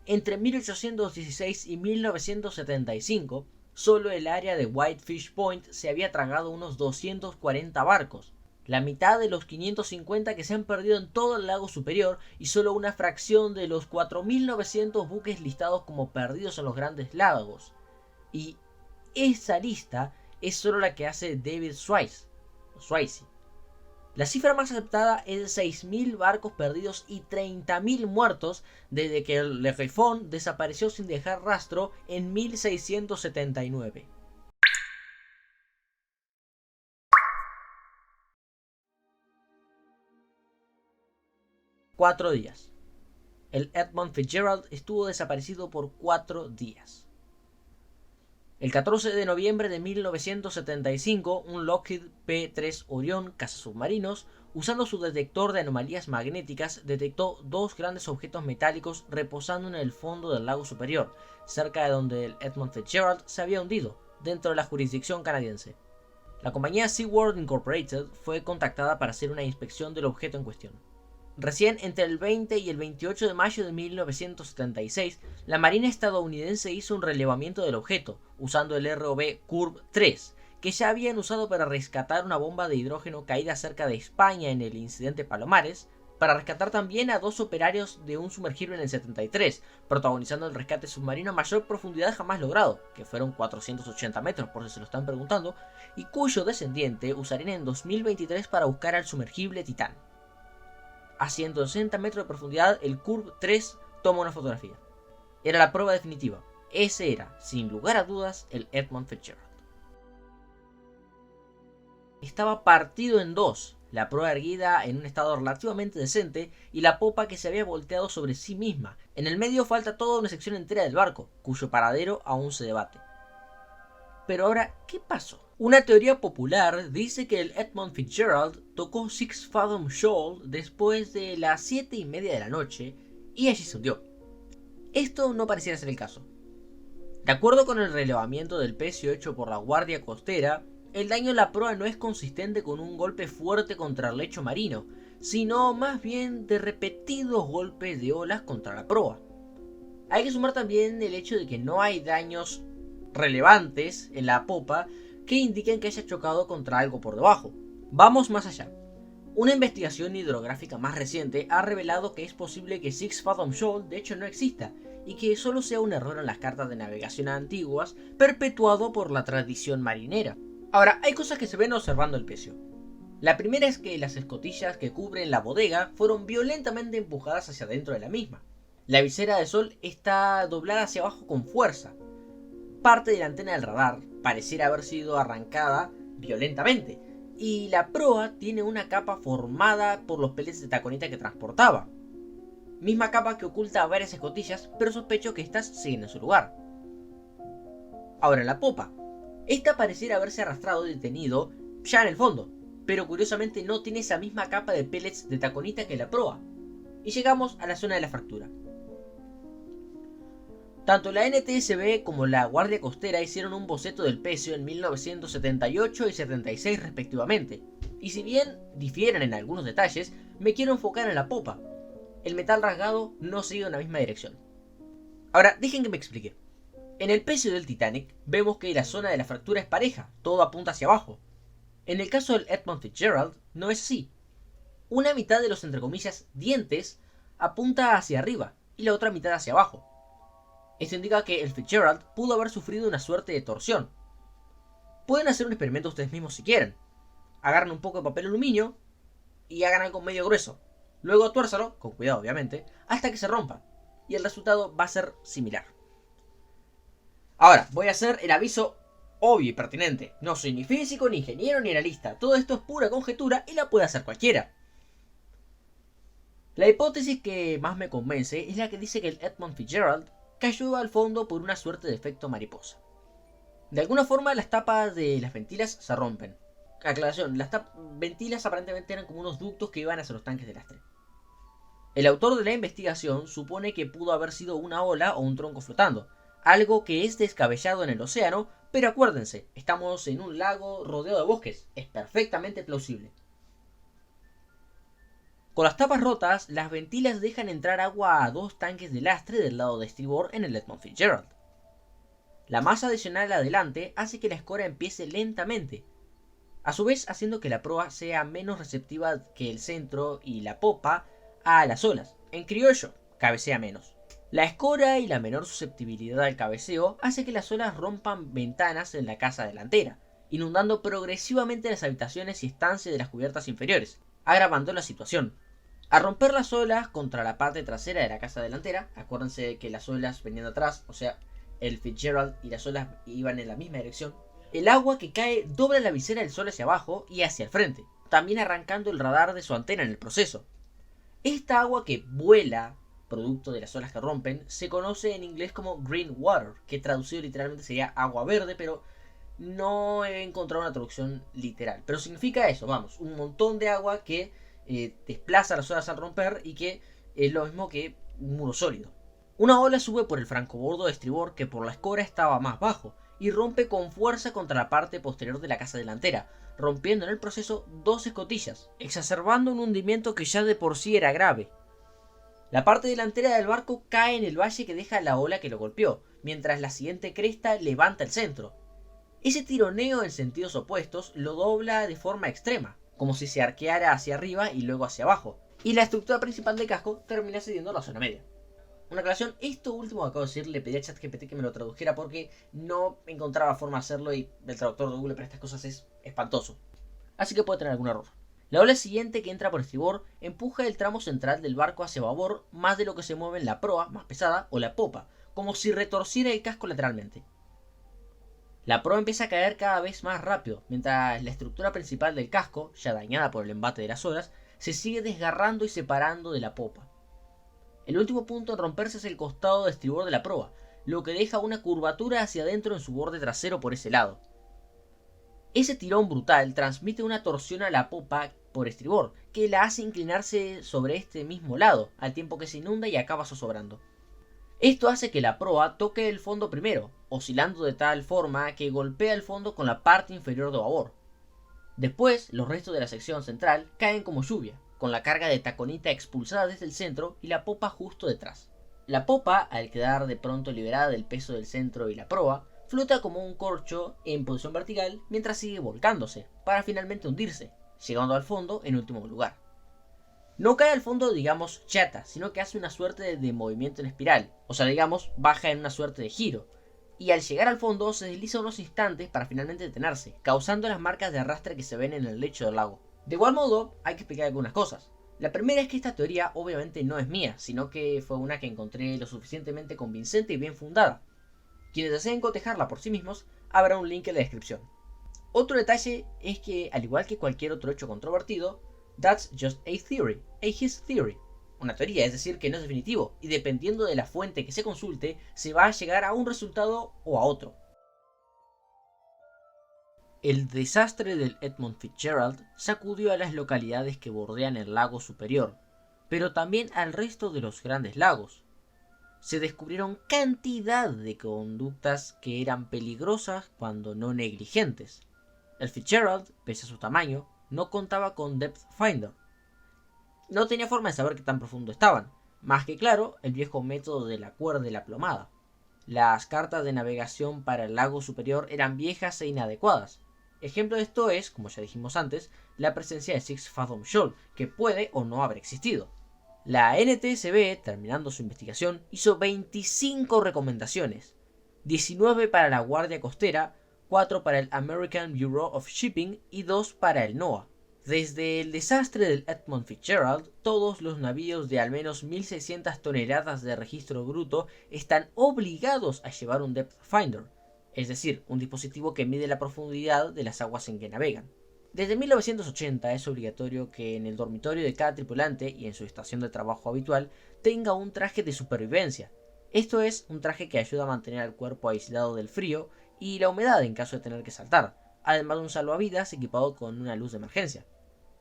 Entre 1816 y 1975, solo el área de Whitefish Point se había tragado unos 240 barcos, la mitad de los 550 que se han perdido en todo el lago Superior y solo una fracción de los 4.900 buques listados como perdidos en los grandes lagos. Y esa lista es solo la que hace David Swayze. La cifra más aceptada es de 6.000 barcos perdidos y 30.000 muertos desde que el Le Griffon desapareció sin dejar rastro en 1679. Cuatro días. El Edmund Fitzgerald estuvo desaparecido por 4 días. El 14 de noviembre de 1975, un Lockheed P-3 Orion cazasubmarinos, usando su detector de anomalías magnéticas, detectó 2 grandes objetos metálicos reposando en el fondo del lago Superior, cerca de donde el Edmund Fitzgerald se había hundido, dentro de la jurisdicción canadiense. La compañía SeaWorld Incorporated fue contactada para hacer una inspección del objeto en cuestión. Recién entre el 20 y el 28 de mayo de 1976, la Marina estadounidense hizo un relevamiento del objeto, usando el ROV Curve 3, que ya habían usado para rescatar una bomba de hidrógeno caída cerca de España en el incidente Palomares, para rescatar también a 2 operarios de un sumergible en el 73, protagonizando el rescate submarino a mayor profundidad jamás logrado, que fueron 480 metros por si se lo están preguntando, y cuyo descendiente usarían en 2023 para buscar al sumergible Titán. A 160 metros de profundidad, el Curve 3 toma una fotografía. Era la prueba definitiva. Ese era, sin lugar a dudas, el Edmund Fitzgerald. Estaba partido en 2, la proa erguida en un estado relativamente decente y la popa que se había volteado sobre sí misma. En el medio falta toda una sección entera del barco, cuyo paradero aún se debate. Pero ahora, ¿qué pasó? Una teoría popular dice que el Edmund Fitzgerald tocó Six Fathom Shoal después de las 7:30 de la noche y allí se hundió. Esto no pareciera ser el caso. De acuerdo con el relevamiento del pecio hecho por la Guardia Costera, el daño en la proa no es consistente con un golpe fuerte contra el lecho marino, sino más bien de repetidos golpes de olas contra la proa. Hay que sumar también el hecho de que no hay daños relevantes en la popa que indiquen que haya chocado contra algo por debajo. Vamos más allá. Una investigación hidrográfica más reciente ha revelado que es posible que Six Fathom Shoal de hecho no exista y que solo sea un error en las cartas de navegación antiguas perpetuado por la tradición marinera. Ahora, hay cosas que se ven observando el pecio. La primera es que las escotillas que cubren la bodega fueron violentamente empujadas hacia adentro de la misma. La visera de sol está doblada hacia abajo con fuerza. Parte de la antena del radar pareciera haber sido arrancada violentamente, y la proa tiene una capa formada por los pellets de taconita que transportaba. Misma capa que oculta varias escotillas, pero sospecho que estas siguen en su lugar. Ahora la popa. Esta pareciera haberse arrastrado y detenido ya en el fondo, pero curiosamente no tiene esa misma capa de pellets de taconita que la proa. Y llegamos a la zona de la fractura. Tanto la NTSB como la Guardia Costera hicieron un boceto del pecio en 1978 y 76 respectivamente, y si bien difieren en algunos detalles, me quiero enfocar en la popa. El metal rasgado no sigue en la misma dirección. Ahora, dejen que me explique. En el pecio del Titanic vemos que la zona de la fractura es pareja, todo apunta hacia abajo. En el caso del Edmund Fitzgerald no es así. Una mitad de los, entre comillas, dientes apunta hacia arriba y la otra mitad hacia abajo. Esto indica que el Fitzgerald pudo haber sufrido una suerte de torsión. Pueden hacer un experimento ustedes mismos si quieren. Agarran un poco de papel aluminio y hagan algo medio grueso. Luego tuérzalo, con cuidado obviamente, hasta que se rompa. Y el resultado va a ser similar. Ahora, voy a hacer el aviso obvio y pertinente. No soy ni físico, ni ingeniero, ni analista. Todo esto es pura conjetura y la puede hacer cualquiera. La hipótesis que más me convence es la que dice que el Edmund Fitzgerald cayó al fondo por una suerte de efecto mariposa. De alguna forma las tapas de las ventilas se rompen. Aclaración, las ventilas aparentemente eran como unos ductos que iban hacia los tanques de lastre. El autor de la investigación supone que pudo haber sido una ola o un tronco flotando, algo que es descabellado en el océano, pero acuérdense, estamos en un lago rodeado de bosques, es perfectamente plausible. Con las tapas rotas, las ventilas dejan entrar agua a 2 tanques de lastre del lado de estribor en el Edmund Fitzgerald. La masa adicional adelante hace que la escora empiece lentamente, a su vez haciendo que la proa sea menos receptiva que el centro y la popa a las olas. En criollo, cabecea menos. La escora y la menor susceptibilidad al cabeceo hace que las olas rompan ventanas en la casa delantera, inundando progresivamente las habitaciones y estancias de las cubiertas inferiores, agravando la situación. Al romper las olas contra la parte trasera de la casa delantera, acuérdense que las olas venían de atrás, o sea, el Fitzgerald y las olas iban en la misma dirección, el agua que cae dobla la visera del sol hacia abajo y hacia el frente, también arrancando el radar de su antena en el proceso. Esta agua que vuela, producto de las olas que rompen, se conoce en inglés como green water, que traducido literalmente sería agua verde, pero no he encontrado una traducción literal. Pero significa eso, vamos, un montón de agua que desplaza las olas al romper y que es lo mismo que un muro sólido. Una ola sube por el francobordo de estribor que por la escora estaba más bajo y rompe con fuerza contra la parte posterior de la casa delantera, rompiendo en el proceso 2 escotillas, exacerbando un hundimiento que ya de por sí era grave. La parte delantera del barco cae en el valle que deja la ola que lo golpeó, mientras la siguiente cresta levanta el centro. Ese tironeo en sentidos opuestos lo dobla de forma extrema, como si se arqueara hacia arriba y luego hacia abajo, y la estructura principal del casco termina cediendo a la zona media. Una aclaración, esto último que acabo de decir le pedí a ChatGPT que me lo tradujera porque no encontraba forma de hacerlo y el traductor de Google para estas cosas es espantoso. Así que puede tener algún error. La ola siguiente que entra por estribor empuja el tramo central del barco hacia babor más de lo que se mueve en la proa, más pesada, o la popa, como si retorciera el casco lateralmente. La proa empieza a caer cada vez más rápido, mientras la estructura principal del casco, ya dañada por el embate de las olas, se sigue desgarrando y separando de la popa. El último punto en romperse es el costado de estribor de la proa, lo que deja una curvatura hacia adentro en su borde trasero por ese lado. Ese tirón brutal transmite una torsión a la popa por estribor, que la hace inclinarse sobre este mismo lado, al tiempo que se inunda y acaba zozobrando. Esto hace que la proa toque el fondo primero, oscilando de tal forma que golpea el fondo con la parte inferior de babor. Después, los restos de la sección central caen como lluvia, con la carga de taconita expulsada desde el centro y la popa justo detrás. La popa, al quedar de pronto liberada del peso del centro y la proa, flota como un corcho en posición vertical mientras sigue volcándose, para finalmente hundirse, llegando al fondo en último lugar. No cae al fondo, digamos, chata, sino que hace una suerte de movimiento en espiral, o sea, digamos, baja en una suerte de giro, y al llegar al fondo se desliza unos instantes para finalmente detenerse, causando las marcas de arrastre que se ven en el lecho del lago. De igual modo, hay que explicar algunas cosas. La primera es que esta teoría obviamente no es mía, sino que fue una que encontré lo suficientemente convincente y bien fundada. Quienes deseen cotejarla por sí mismos, habrá un link en la descripción. Otro detalle es que, al igual que cualquier otro hecho controvertido, that's just a theory, a his theory. Una teoría, es decir, que no es definitivo, y dependiendo de la fuente que se consulte, se va a llegar a un resultado o a otro. El desastre del Edmund Fitzgerald sacudió a las localidades que bordean el lago Superior, pero también al resto de los grandes lagos. Se descubrieron cantidad de conductas que eran peligrosas cuando no negligentes. El Fitzgerald, pese a su tamaño, no contaba con Depth Finder. No tenía forma de saber qué tan profundo estaban, más que claro el viejo método de la cuerda y la plomada. Las cartas de navegación para el lago Superior eran viejas e inadecuadas. Ejemplo de esto es, como ya dijimos antes, la presencia de Six Fathom Shoal, que puede o no haber existido. La NTSB, terminando su investigación, hizo 25 recomendaciones, 19 para la Guardia Costera, 4 para el American Bureau of Shipping y 2 para el NOAA. Desde el desastre del Edmund Fitzgerald, todos los navíos de al menos 1.600 toneladas de registro bruto están obligados a llevar un Depth Finder, es decir, un dispositivo que mide la profundidad de las aguas en que navegan. Desde 1980 es obligatorio que en el dormitorio de cada tripulante y en su estación de trabajo habitual tenga un traje de supervivencia. Esto es un traje que ayuda a mantener al cuerpo aislado del frío y la humedad en caso de tener que saltar, además de un salvavidas equipado con una luz de emergencia.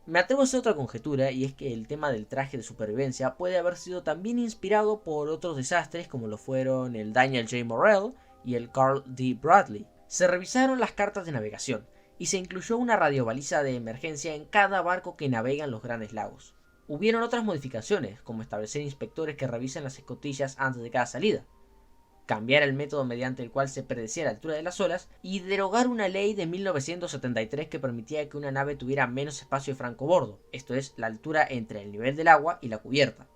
Me atrevo a hacer otra conjetura, y es que el tema del traje de supervivencia puede haber sido también inspirado por otros desastres como lo fueron el Daniel J. Morrell y el Carl D. Bradley. Se revisaron las cartas de navegación y se incluyó una radiobaliza de emergencia en cada barco que navega en los grandes lagos. Hubieron otras modificaciones, como establecer inspectores que revisen las escotillas antes de cada salida, cambiar el método mediante el cual se predecía la altura de las olas y derogar una ley de 1973 que permitía que una nave tuviera menos espacio de francobordo, esto es, la altura entre el nivel del agua y la cubierta.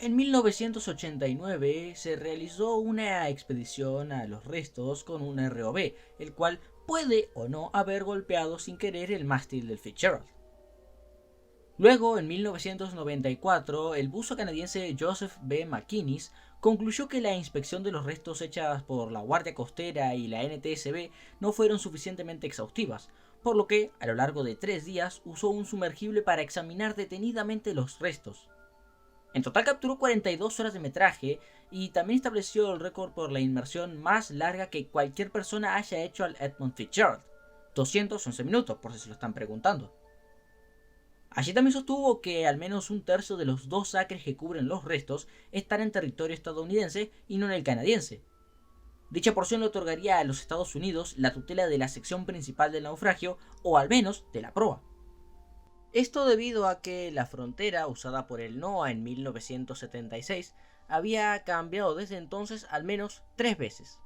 En 1989 se realizó una expedición a los restos con un ROV, el cual puede o no haber golpeado sin querer el mástil del Fitzgerald. Luego, en 1994, el buzo canadiense Joseph B. McInnes concluyó que la inspección de los restos hechas por la Guardia Costera y la NTSB no fueron suficientemente exhaustivas, por lo que, a lo largo de 3 días, usó un sumergible para examinar detenidamente los restos. En total capturó 42 horas de metraje y también estableció el récord por la inmersión más larga que cualquier persona haya hecho al Edmund Fitzgerald, 211 minutos, por si se lo están preguntando. Allí también sostuvo que al menos un tercio de los 2 acres que cubren los restos están en territorio estadounidense y no en el canadiense. Dicha porción le otorgaría a los Estados Unidos la tutela de la sección principal del naufragio, o al menos de la proa. Esto debido a que la frontera usada por el NOAA en 1976 había cambiado desde entonces al menos 3 veces.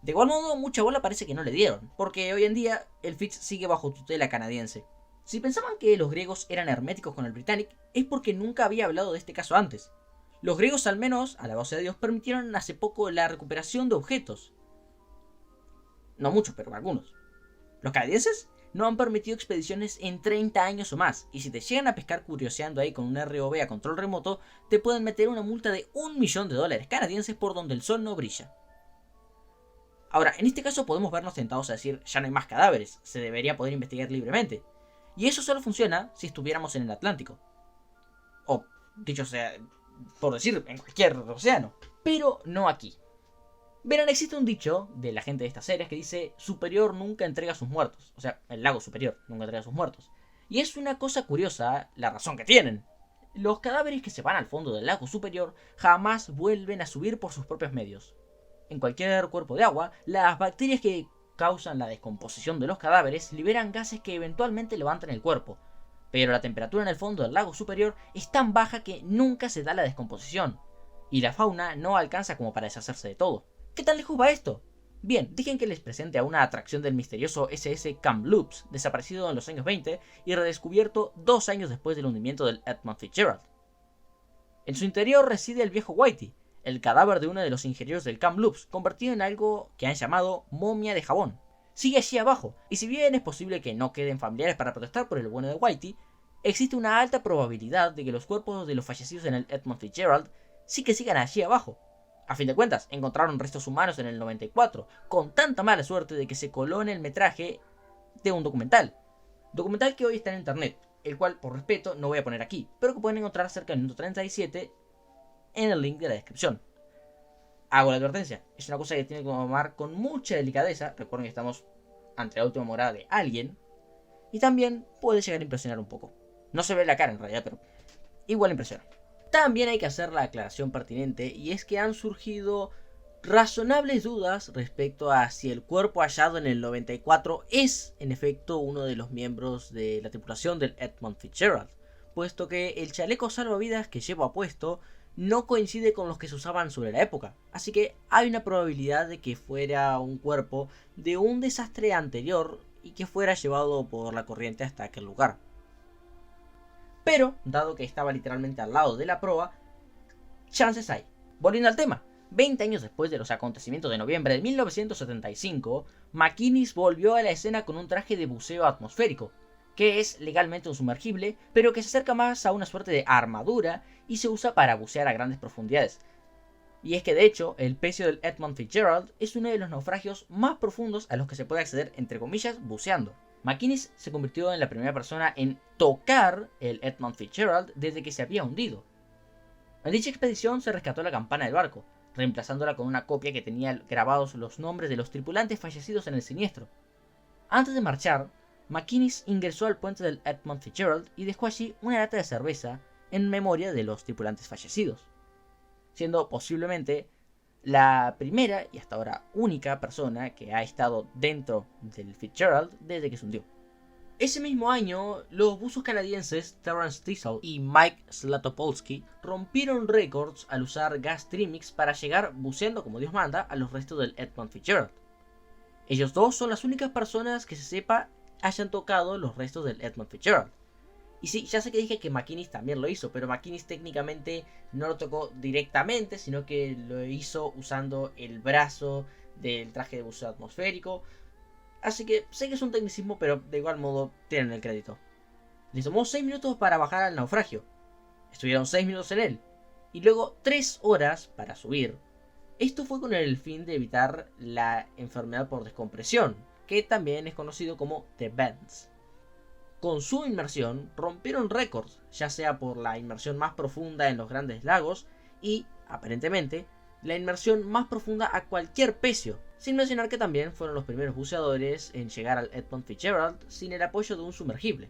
De igual modo, mucha bola parece que no le dieron, porque hoy en día el Fitz sigue bajo tutela canadiense. Si pensaban que los griegos eran herméticos con el Britannic, es porque nunca había hablado de este caso antes. Los griegos, al menos, alabados sea Dios, permitieron hace poco la recuperación de objetos. No muchos, pero algunos. Los canadienses no han permitido expediciones en 30 años o más, y si te llegan a pescar curioseando ahí con un ROV a control remoto, te pueden meter una multa de $1 millón canadienses por donde el sol no brilla. Ahora, en este caso podemos vernos tentados a decir, ya no hay más cadáveres, se debería poder investigar libremente. Y eso solo funciona si estuviéramos en el Atlántico. O, dicho sea, por decir, en cualquier océano. Pero no aquí. Verán, existe un dicho de la gente de estas series que dice Superior nunca entrega a sus muertos. O sea, el lago Superior nunca entrega a sus muertos. Y es una cosa curiosa la razón que tienen. Los cadáveres que se van al fondo del lago Superior jamás vuelven a subir por sus propios medios. En cualquier cuerpo de agua, las bacterias que causan la descomposición de los cadáveres liberan gases que eventualmente levantan el cuerpo, pero la temperatura en el fondo del lago Superior es tan baja que nunca se da la descomposición, y la fauna no alcanza como para deshacerse de todo. ¿Qué tan lejos va esto? Bien, dejen que les presente a una atracción del misterioso SS Kamloops, desaparecido en los años 20 y redescubierto 2 años después del hundimiento del Edmund Fitzgerald. En su interior reside el viejo Whitey, el cadáver de uno de los ingenieros del Kamloops, convertido en algo que han llamado momia de jabón. sigue allí abajo, y si bien es posible que no queden familiares para protestar por el bueno de Whitey, existe una alta probabilidad de que los cuerpos de los fallecidos en el Edmund Fitzgerald sí que sigan allí abajo. A fin de cuentas, encontraron restos humanos en el 94, con tanta mala suerte de que se coló en el metraje de un documental que hoy está en internet, el cual por respeto no voy a poner aquí, pero que pueden encontrar cerca del minuto 37 en el link de la descripción. Hago la advertencia, es una cosa que tiene que tomar con mucha delicadeza, recuerden que estamos ante la última morada de alguien, y también puede llegar a impresionar un poco. No se ve la cara en realidad, pero igual impresiona. También hay que hacer la aclaración pertinente, y es que han surgido razonables dudas respecto a si el cuerpo hallado en el 94 es en efecto uno de los miembros de la tripulación del Edmund Fitzgerald, puesto que el chaleco salvavidas que lleva puesto no coincide con los que se usaban sobre la época, así que hay una probabilidad de que fuera un cuerpo de un desastre anterior y que fuera llevado por la corriente hasta aquel lugar. Pero, dado que estaba literalmente al lado de la proa, chances hay. Volviendo al tema, 20 años después de los acontecimientos de noviembre de 1975, McInnes volvió a la escena con un traje de buceo atmosférico, que es legalmente un sumergible, pero que se acerca más a una suerte de armadura y se usa para bucear a grandes profundidades. Y es que de hecho, el pecio del Edmund Fitzgerald es uno de los naufragios más profundos a los que se puede acceder, entre comillas, buceando. McInnes se convirtió en la primera persona en tocar el Edmund Fitzgerald desde que se había hundido. En dicha expedición se rescató la campana del barco, reemplazándola con una copia que tenía grabados los nombres de los tripulantes fallecidos en el siniestro. Antes de marchar, McInnes ingresó al puente del Edmund Fitzgerald y dejó allí una lata de cerveza en memoria de los tripulantes fallecidos, siendo posiblemente la primera y hasta ahora única persona que ha estado dentro del Fitzgerald desde que se hundió. Ese mismo año, los buzos canadienses Terrence Tissell y Mike Zlatopolsky rompieron récords al usar gas trimix para llegar buceando como Dios manda a los restos del Edmund Fitzgerald. Ellos dos son las únicas personas que se sepa hayan tocado los restos del Edmund Fitzgerald. Y sí, ya sé que dije que McInnes también lo hizo, pero McInnes técnicamente no lo tocó directamente, sino que lo hizo usando el brazo del traje de buceo atmosférico. Así que sé que es un tecnicismo, pero de igual modo tienen el crédito. Les tomó 6 minutos para bajar al naufragio. Estuvieron 6 minutos en él. Y luego 3 horas para subir. Esto fue con el fin de evitar la enfermedad por descompresión, que también es conocido como The Bends. Con su inmersión rompieron récords, ya sea por la inmersión más profunda en los grandes lagos y, aparentemente, la inmersión más profunda a cualquier pecio, sin mencionar que también fueron los primeros buceadores en llegar al Edmund Fitzgerald sin el apoyo de un sumergible.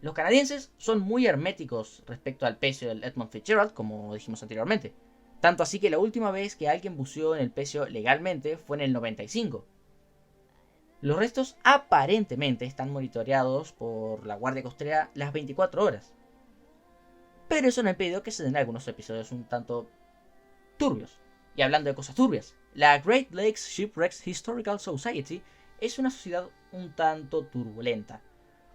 Los canadienses son muy herméticos respecto al pecio del Edmund Fitzgerald, como dijimos anteriormente, tanto así que la última vez que alguien buceó en el pecio legalmente fue en el 95. Los restos aparentemente están monitoreados por la Guardia Costera las 24 horas. Pero eso no ha impedido que se den algunos episodios un tanto turbios. Y hablando de cosas turbias, la Great Lakes Shipwrecks Historical Society es una sociedad un tanto turbulenta,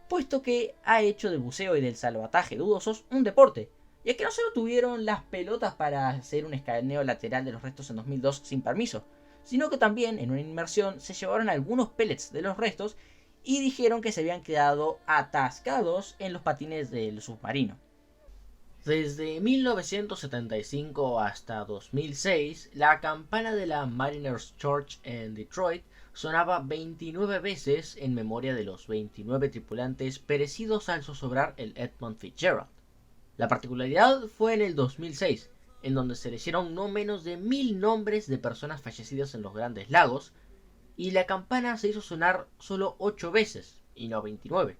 puesto que ha hecho del buceo y del salvataje dudosos un deporte, ya que no solo tuvieron las pelotas para hacer un escaneo lateral de los restos en 2002 sin permiso, sino que también en una inmersión se llevaron algunos pellets de los restos y dijeron que se habían quedado atascados en los patines del submarino. Desde 1975 hasta 2006, la campana de la Mariners Church en Detroit sonaba 29 veces en memoria de los 29 tripulantes perecidos al zozobrar el Edmund Fitzgerald. La particularidad fue en el 2006, en donde se leyeron no menos de 1000 nombres de personas fallecidas en los grandes lagos, y la campana se hizo sonar solo 8 veces, y no 29,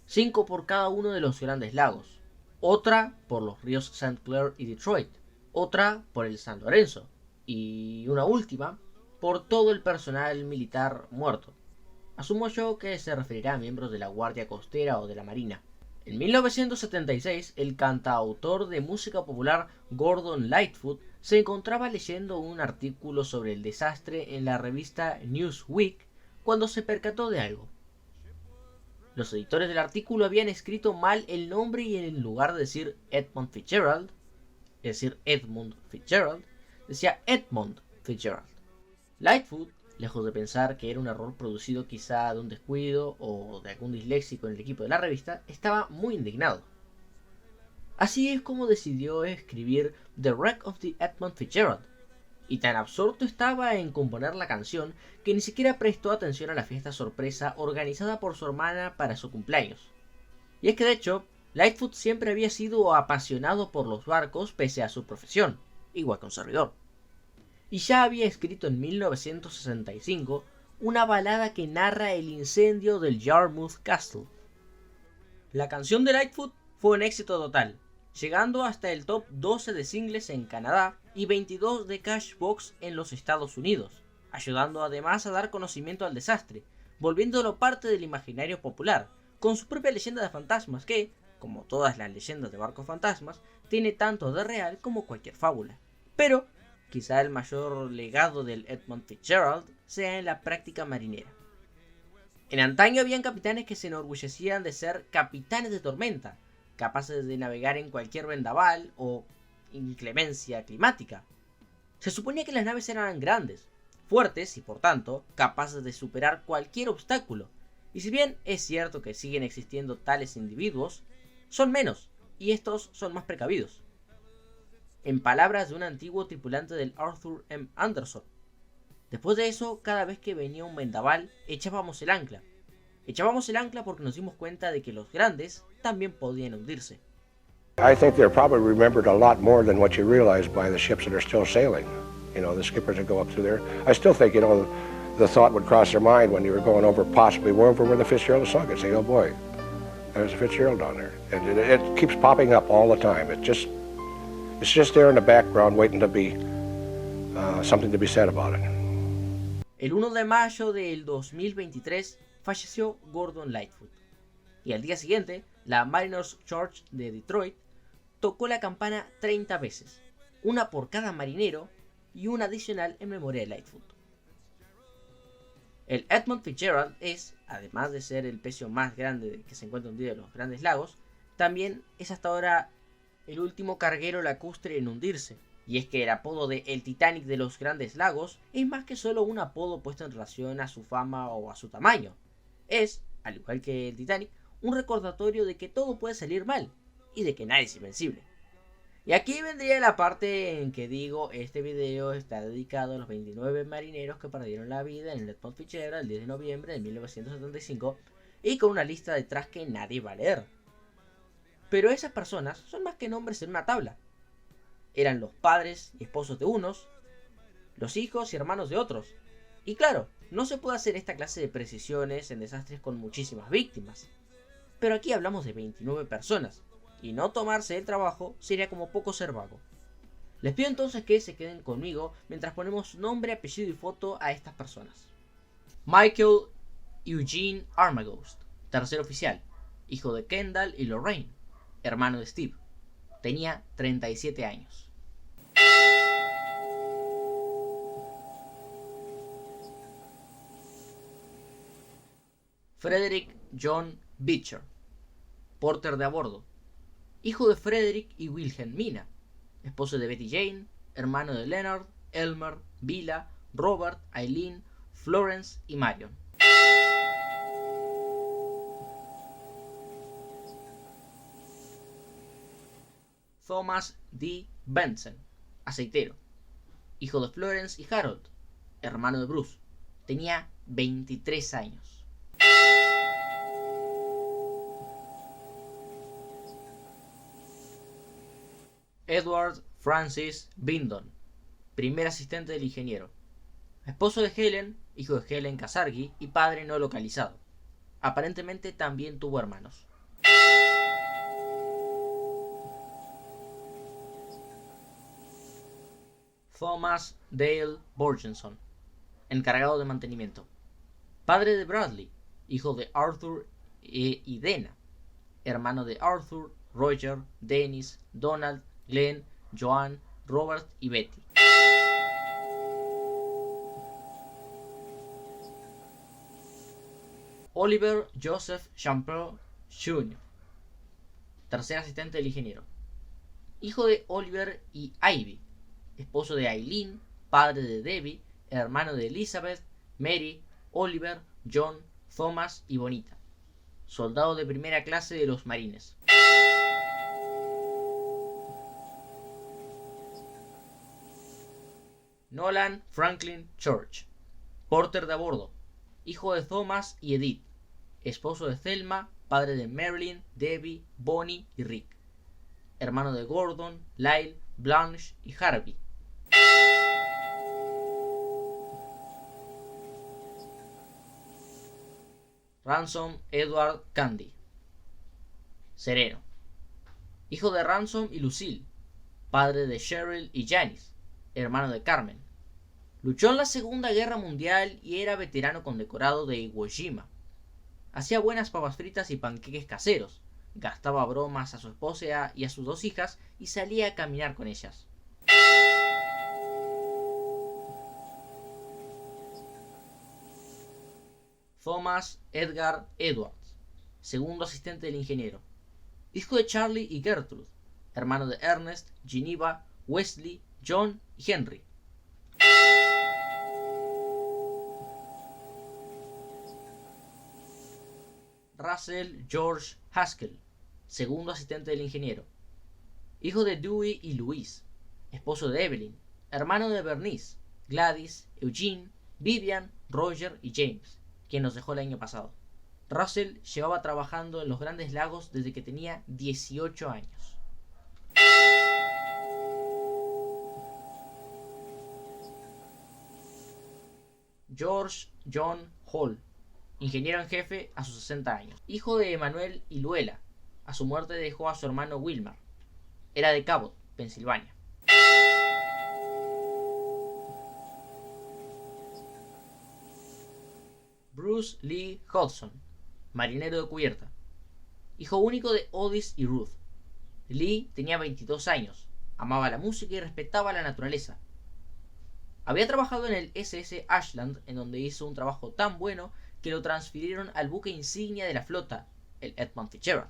5 por cada uno de los grandes lagos, otra por los ríos St. Clair y Detroit, otra por el San Lorenzo, y una última por todo el personal militar muerto. Asumo yo que se referirá a miembros de la Guardia Costera o de la Marina. En 1976, el cantautor de música popular Gordon Lightfoot se encontraba leyendo un artículo sobre el desastre en la revista Newsweek cuando se percató de algo. Los editores del artículo habían escrito mal el nombre y en lugar de decir Edmund Fitzgerald, decía Edmund Fitzgerald. Lightfoot lejos de pensar que era un error producido quizá de un descuido o de algún disléxico en el equipo de la revista, estaba muy indignado. Así es como decidió escribir The Wreck of the Edmund Fitzgerald, y tan absorto estaba en componer la canción que ni siquiera prestó atención a la fiesta sorpresa organizada por su hermana para su cumpleaños. Y es que de hecho, Lightfoot siempre había sido apasionado por los barcos pese a su profesión, igual que un servidor. Y ya había escrito en 1965 una balada que narra el incendio del Yarmouth Castle. La canción de Lightfoot fue un éxito total, llegando hasta el top 12 de singles en Canadá y 22 de Cashbox en los Estados Unidos, ayudando además a dar conocimiento al desastre, volviéndolo parte del imaginario popular, con su propia leyenda de fantasmas que, como todas las leyendas de barcos fantasmas, tiene tanto de real como cualquier fábula. Pero quizá el mayor legado del Edmund Fitzgerald sea en la práctica marinera. En antaño habían capitanes que se enorgullecían de ser capitanes de tormenta, capaces de navegar en cualquier vendaval o inclemencia climática. Se suponía que las naves eran grandes, fuertes y por tanto capaces de superar cualquier obstáculo, y si bien es cierto que siguen existiendo tales individuos, son menos y estos son más precavidos. En palabras de un antiguo tripulante del Arthur M. Anderson, después de eso, cada vez que venía un vendaval, echábamos el ancla. Echábamos el ancla porque nos dimos cuenta de que los grandes también podían hundirse. I think they're probably remembered a lot more than what you realize by the ships that are still sailing. You know, the skippers that go up through there. I still think, you know, the thought would cross their mind when you were going over possibly where the Fitzgerald sunk it. Say, oh boy, there's a Fitzgerald down there. And it keeps popping up all the time. It's just there in the background waiting to be something to be said about it. El 1 de mayo del 2023 falleció Gordon Lightfoot. Y al día siguiente, la Mariners Church de Detroit tocó la campana 30 veces, una por cada marinero y una adicional en memoria de Lightfoot. El Edmund Fitzgerald es, además de ser el pecio más grande que se encuentra hundido en los Grandes Lagos, también es hasta ahora el último carguero lacustre en hundirse. Y es que el apodo de El Titanic de los Grandes Lagos es más que solo un apodo puesto en relación a su fama o a su tamaño. Es, al igual que el Titanic, un recordatorio de que todo puede salir mal y de que nadie es invencible. Y aquí vendría la parte en que digo, este video está dedicado a los 29 marineros que perdieron la vida en el Edmund Fitzgerald el 10 de noviembre de 1975 y con una lista detrás que nadie va a leer. Pero esas personas son más que nombres en una tabla. Eran los padres y esposos de unos, los hijos y hermanos de otros. Y claro, no se puede hacer esta clase de precisiones en desastres con muchísimas víctimas. Pero aquí hablamos de 29 personas, y no tomarse el trabajo sería como poco ser vago. Les pido entonces que se queden conmigo mientras ponemos nombre, apellido y foto a estas personas. Michael Eugene Armagost, tercer oficial, hijo de Kendall y Lorraine, hermano de Steve. Tenía 37 años. Frederick John Beecher, porter de a bordo, hijo de Frederick y Wilhelmina, esposo de Betty Jane, hermano de Leonard, Elmer, Vila, Robert, Eileen, Florence y Marion. Thomas D. Benson, aceitero, hijo de Florence y Harold, hermano de Bruce. Tenía 23 años. Edward Francis Bindon, primer asistente del ingeniero, esposo de Helen, hijo de Helen Kazargi y padre no localizado. Aparentemente también tuvo hermanos. Thomas Dale Borgenson, encargado de mantenimiento, padre de Bradley, hijo de Arthur y Dena, hermano de Arthur, Roger, Dennis, Donald, Glenn, Joan, Robert y Betty. Oliver Joseph Champeau Jr., tercer asistente del ingeniero, hijo de Oliver y Ivy, esposo de Eileen, padre de Debbie, hermano de Elizabeth, Mary, Oliver, John, Thomas y Bonita, soldados de primera clase de los marines. Nolan Franklin Church, porter de a bordo, hijo de Thomas y Edith, esposo de Thelma, padre de Marilyn, Debbie, Bonnie y Rick, hermano de Gordon, Lyle, Blanche y Harvey. Ransom Edward Candy, sereno, hijo de Ransom y Lucille, padre de Cheryl y Janice, hermano de Carmen. Luchó en la Segunda Guerra Mundial y era veterano condecorado de Iwo Jima. Hacía buenas papas fritas y panqueques caseros, gastaba bromas a su esposa y a sus 2 hijas y salía a caminar con ellas. Thomas Edgar Edwards, segundo asistente del ingeniero, hijo de Charlie y Gertrude, hermano de Ernest, Geneva, Wesley, John y Henry. Russell George Haskell, segundo asistente del ingeniero, hijo de Dewey y Louise, esposo de Evelyn, hermano de Bernice, Gladys, Eugene, Vivian, Roger y James, quien nos dejó el año pasado. Russell llevaba trabajando en los Grandes Lagos desde que tenía 18 años. George John Hall, ingeniero en jefe a sus 60 años, hijo de Emanuel y Luela. A su muerte dejó a su hermano Wilmar. Era de Cabot, Pensilvania. Bruce Lee Hodgson, marinero de cubierta, hijo único de Otis y Ruth. Lee tenía 22 años, amaba la música y respetaba la naturaleza. Había trabajado en el SS Ashland, en donde hizo un trabajo tan bueno que lo transfirieron al buque insignia de la flota, el Edmund Fitzgerald.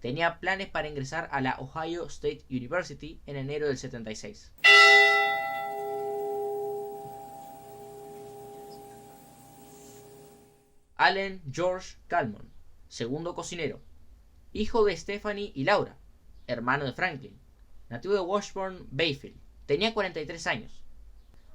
Tenía planes para ingresar a la Ohio State University en enero del 76. Allen George Calmon, segundo cocinero, hijo de Stephanie y Laura, hermano de Franklin, nativo de Washburn, Bayfield. Tenía 43 años.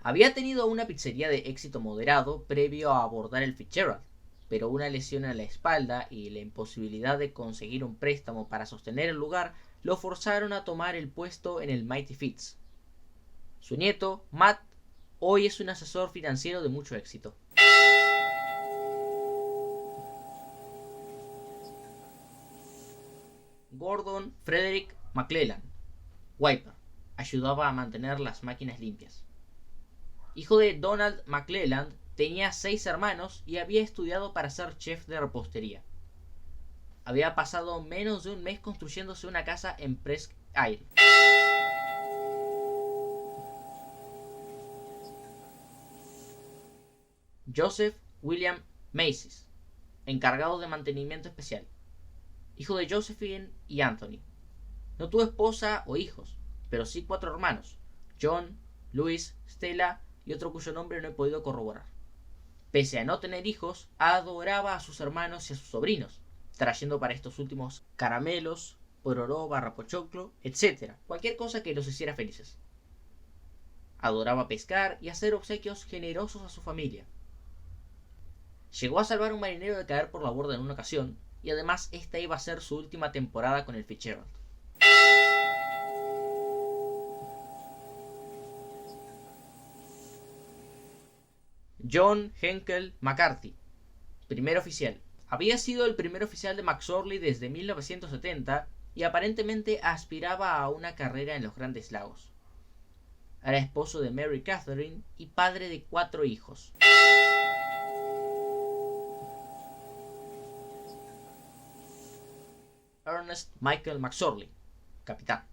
Había tenido una pizzería de éxito moderado previo a abordar el Fitzgerald, pero una lesión en la espalda y la imposibilidad de conseguir un préstamo para sostener el lugar lo forzaron a tomar el puesto en el Mighty Fitz. Su nieto, Matt, hoy es un asesor financiero de mucho éxito. Gordon Frederick McClellan, Wiper, ayudaba a mantener las máquinas limpias. Hijo de Donald McClelland, tenía 6 hermanos y había estudiado para ser chef de repostería. Había pasado menos de un mes construyéndose una casa en Presque Isle. Joseph William Macy's, encargado de mantenimiento especial, hijo de Josephine y Anthony. No tuvo esposa o hijos, pero sí 4 hermanos, John, Louis, Stella y otro cuyo nombre no he podido corroborar. Pese a no tener hijos, adoraba a sus hermanos y a sus sobrinos, trayendo para estos últimos caramelos, pororó, barrapochoclo, etc. Cualquier cosa que los hiciera felices. Adoraba pescar y hacer obsequios generosos a su familia. Llegó a salvar a un marinero de caer por la borda en una ocasión, y además esta iba a ser su última temporada con el Fitzgerald. John Henkel McCarthy, primer oficial. Había sido el primer oficial de McSorley desde 1970 y aparentemente aspiraba a una carrera en los Grandes Lagos. Era esposo de Mary Catherine y padre de 4 hijos. Ernest Michael McSorley, capitán.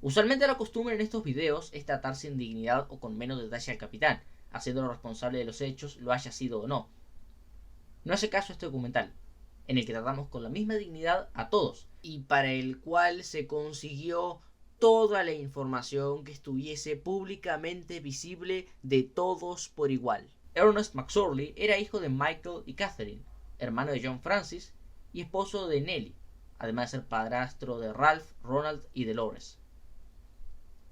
Usualmente la costumbre en estos videos es tratar sin dignidad o con menos detalle al capitán, haciéndolo responsable de los hechos, lo haya sido o no. No hace caso este documental, en el que tratamos con la misma dignidad a todos, y para el cual se consiguió toda la información que estuviese públicamente visible de todos por igual. Ernest McSorley era hijo de Michael y Catherine, hermano de John Francis y esposo de Nellie, además de ser padrastro de Ralph, Ronald y Dolores.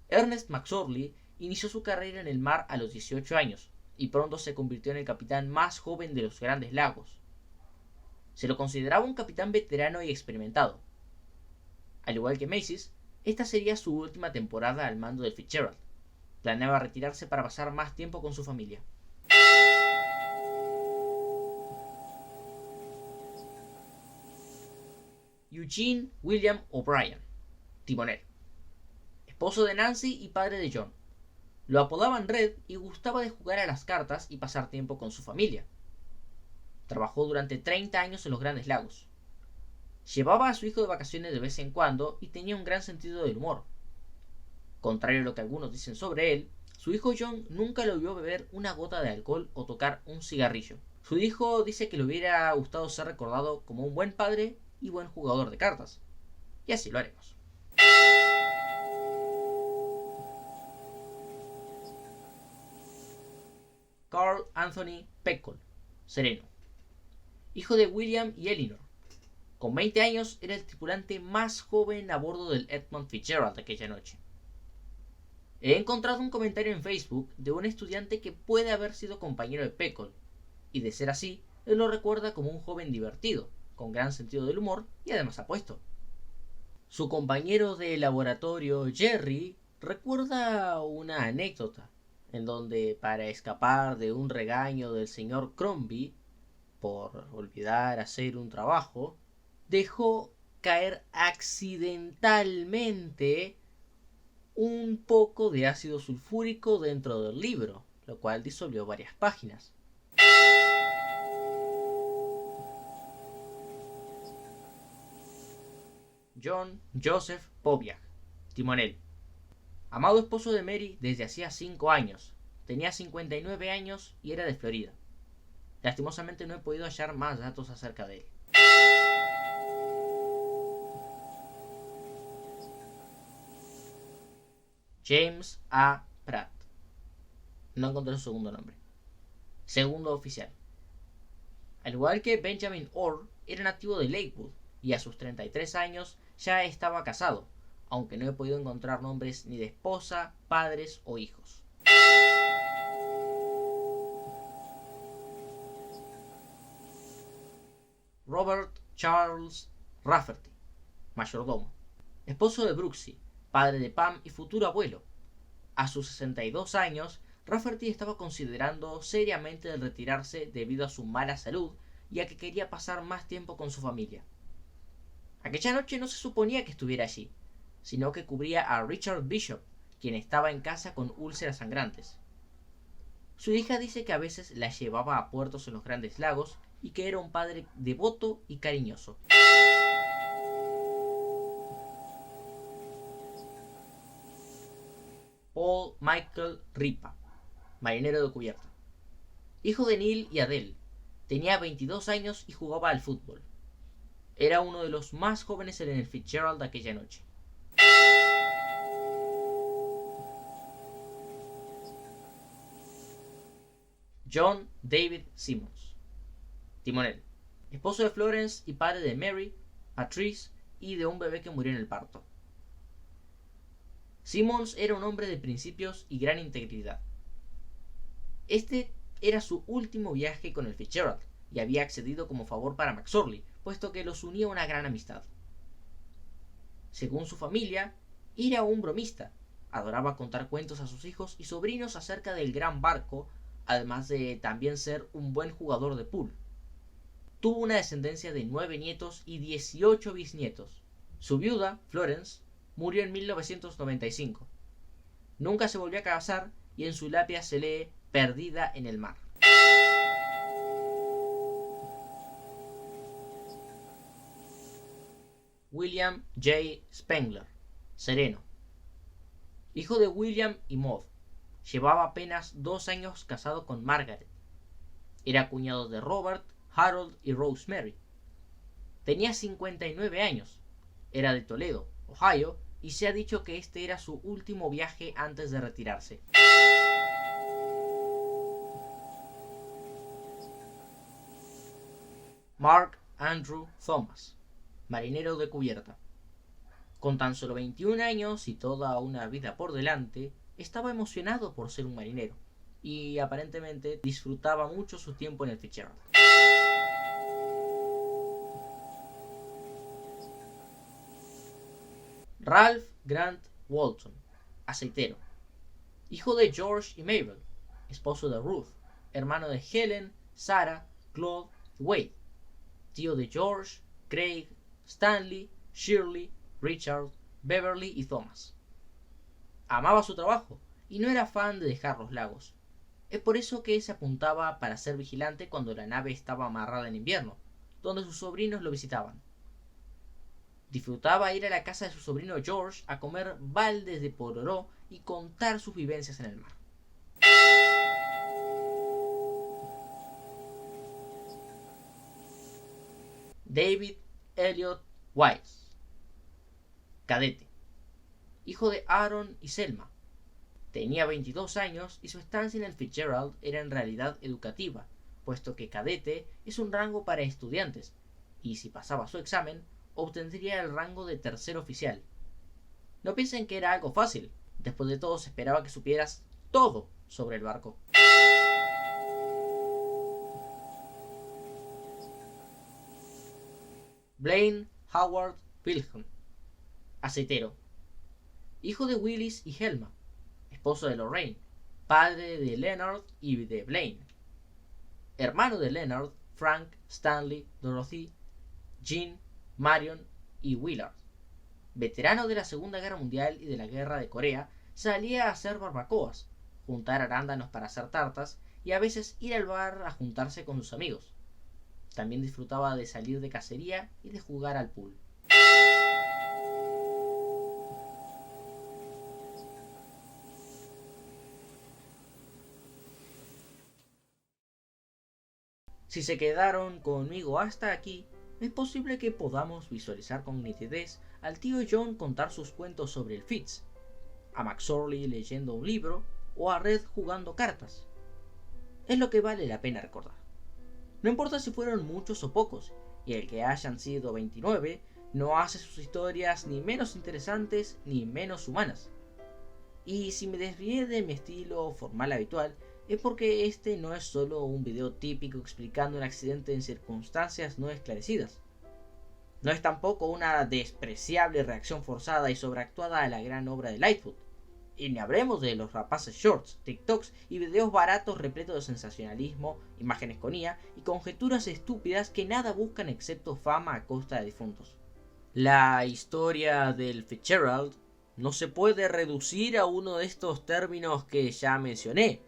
Ernest McSorley inició su carrera en el mar a los 18 años y pronto se convirtió en el capitán más joven de los Grandes Lagos. Se lo consideraba un capitán veterano y experimentado. Al igual que Macy's, esta sería su última temporada al mando del Fitzgerald. Planeaba retirarse para pasar más tiempo con su familia. Eugene William O'Brien, timonel. Esposo de Nancy y padre de John. Lo apodaban Red y gustaba de jugar a las cartas y pasar tiempo con su familia. Trabajó durante 30 años en los Grandes Lagos. Llevaba a su hijo de vacaciones de vez en cuando y tenía un gran sentido del humor. Contrario a lo que algunos dicen sobre él, su hijo John nunca lo vio beber una gota de alcohol o tocar un cigarrillo. Su hijo dice que le hubiera gustado ser recordado como un buen padre y buen jugador de cartas. Y así lo haremos. Carl Anthony Peckle, sereno. Hijo de William y Eleanor. Con 20 años era el tripulante más joven a bordo del Edmund Fitzgerald aquella noche. He encontrado un comentario en Facebook de un estudiante que puede haber sido compañero de Peckle, y de ser así, él lo recuerda como un joven divertido, con gran sentido del humor y además apuesto. Su compañero de laboratorio, Jerry, recuerda una anécdota en donde, para escapar de un regaño del señor Crombie por olvidar hacer un trabajo, dejó caer accidentalmente un poco de ácido sulfúrico dentro del libro, lo cual disolvió varias páginas. John Joseph Poviak, timonel. Amado esposo de Mary desde hacía 5 años. Tenía 59 años y era de Florida. Lastimosamente no he podido hallar más datos acerca de él. James A. Pratt. No encontré su segundo nombre. Segundo oficial. Al igual que Benjamin Orr, era nativo de Lakewood y a sus 33 años ya estaba casado, aunque no he podido encontrar nombres ni de esposa, padres o hijos. Robert Charles Rafferty, mayordomo. Esposo de Brooksy, padre de Pam y futuro abuelo. A sus 62 años, Rafferty estaba considerando seriamente el retirarse debido a su mala salud y a que quería pasar más tiempo con su familia. Aquella noche no se suponía que estuviera allí, sino que cubría a Richard Bishop, quien estaba en casa con úlceras sangrantes. Su hija dice que a veces la llevaba a puertos en los Grandes Lagos y que era un padre devoto y cariñoso. Paul Michael Ripa, marinero de cubierta. Hijo de Neil y Adele, tenía 22 años y jugaba al fútbol. Era uno de los más jóvenes en el Fitzgerald de aquella noche. John David Simmons, timonel. Esposo de Florence y padre de Mary, Patrice y de un bebé que murió en el parto. Simmons era un hombre de principios y gran integridad. Este era su último viaje con el Fitzgerald y había accedido como favor para McSorley, puesto que los unía una gran amistad. Según su familia, era un bromista. Adoraba contar cuentos a sus hijos y sobrinos acerca del gran barco, además de también ser un buen jugador de pool. Tuvo una descendencia de 9 nietos y 18 bisnietos. Su viuda, Florence, murió en 1995. Nunca se volvió a casar y en su lápida se lee "perdida en el mar". William J. Spengler, sereno. Hijo de William y Maud. Llevaba apenas 2 años casado con Margaret. Era cuñado de Robert, Harold y Rosemary. Tenía 59 años. Era de Toledo, Ohio, y se ha dicho que este era su último viaje antes de retirarse. Mark Andrew Thomas, marinero de cubierta. Con tan solo 21 años y toda una vida por delante, estaba emocionado por ser un marinero y aparentemente disfrutaba mucho su tiempo en el Fitzgerald. Ralph Grant Walton, aceitero. Hijo de George y Mabel, esposo de Ruth, hermano de Helen, Sarah, Claude y Wade, tío de George, Craig, Stanley, Shirley, Richard, Beverly y Thomas. Amaba su trabajo y no era fan de dejar los lagos. Es por eso que se apuntaba para ser vigilante cuando la nave estaba amarrada en invierno, donde sus sobrinos lo visitaban. Disfrutaba ir a la casa de su sobrino George a comer baldes de pororó y contar sus vivencias en el mar. David Elliot Wise, cadete. Hijo de Aaron y Selma. Tenía 22 años y su estancia en el Fitzgerald era en realidad educativa, puesto que cadete es un rango para estudiantes, y si pasaba su examen, obtendría el rango de tercer oficial. No piensen que era algo fácil, después de todo se esperaba que supieras todo sobre el barco. Blaine Howard Wilhelm, aceitero. Hijo de Willis y Helma, esposo de Lorraine, padre de Leonard y de Blaine. Hermano de Leonard, Frank, Stanley, Dorothy, Jean, Marion y Willard. Veterano de la Segunda Guerra Mundial y de la Guerra de Corea, salía a hacer barbacoas, juntar arándanos para hacer tartas y a veces ir al bar a juntarse con sus amigos. También disfrutaba de salir de cacería y de jugar al pool. Si se quedaron conmigo hasta aquí, es posible que podamos visualizar con nitidez al tío John contar sus cuentos sobre el Fitz, a McSorley leyendo un libro o a Red jugando cartas. Es lo que vale la pena recordar. No importa si fueron muchos o pocos, y el que hayan sido 29 no hace sus historias ni menos interesantes ni menos humanas. Y si me desvié de mi estilo formal habitual, es porque este no es solo un video típico explicando un accidente en circunstancias no esclarecidas. No es tampoco una despreciable reacción forzada y sobreactuada a la gran obra de Lightfoot. Y ni hablemos de los rapaces shorts, TikToks y videos baratos repletos de sensacionalismo, imágenes con IA y conjeturas estúpidas que nada buscan excepto fama a costa de difuntos. La historia del Fitzgerald no se puede reducir a uno de estos términos que ya mencioné.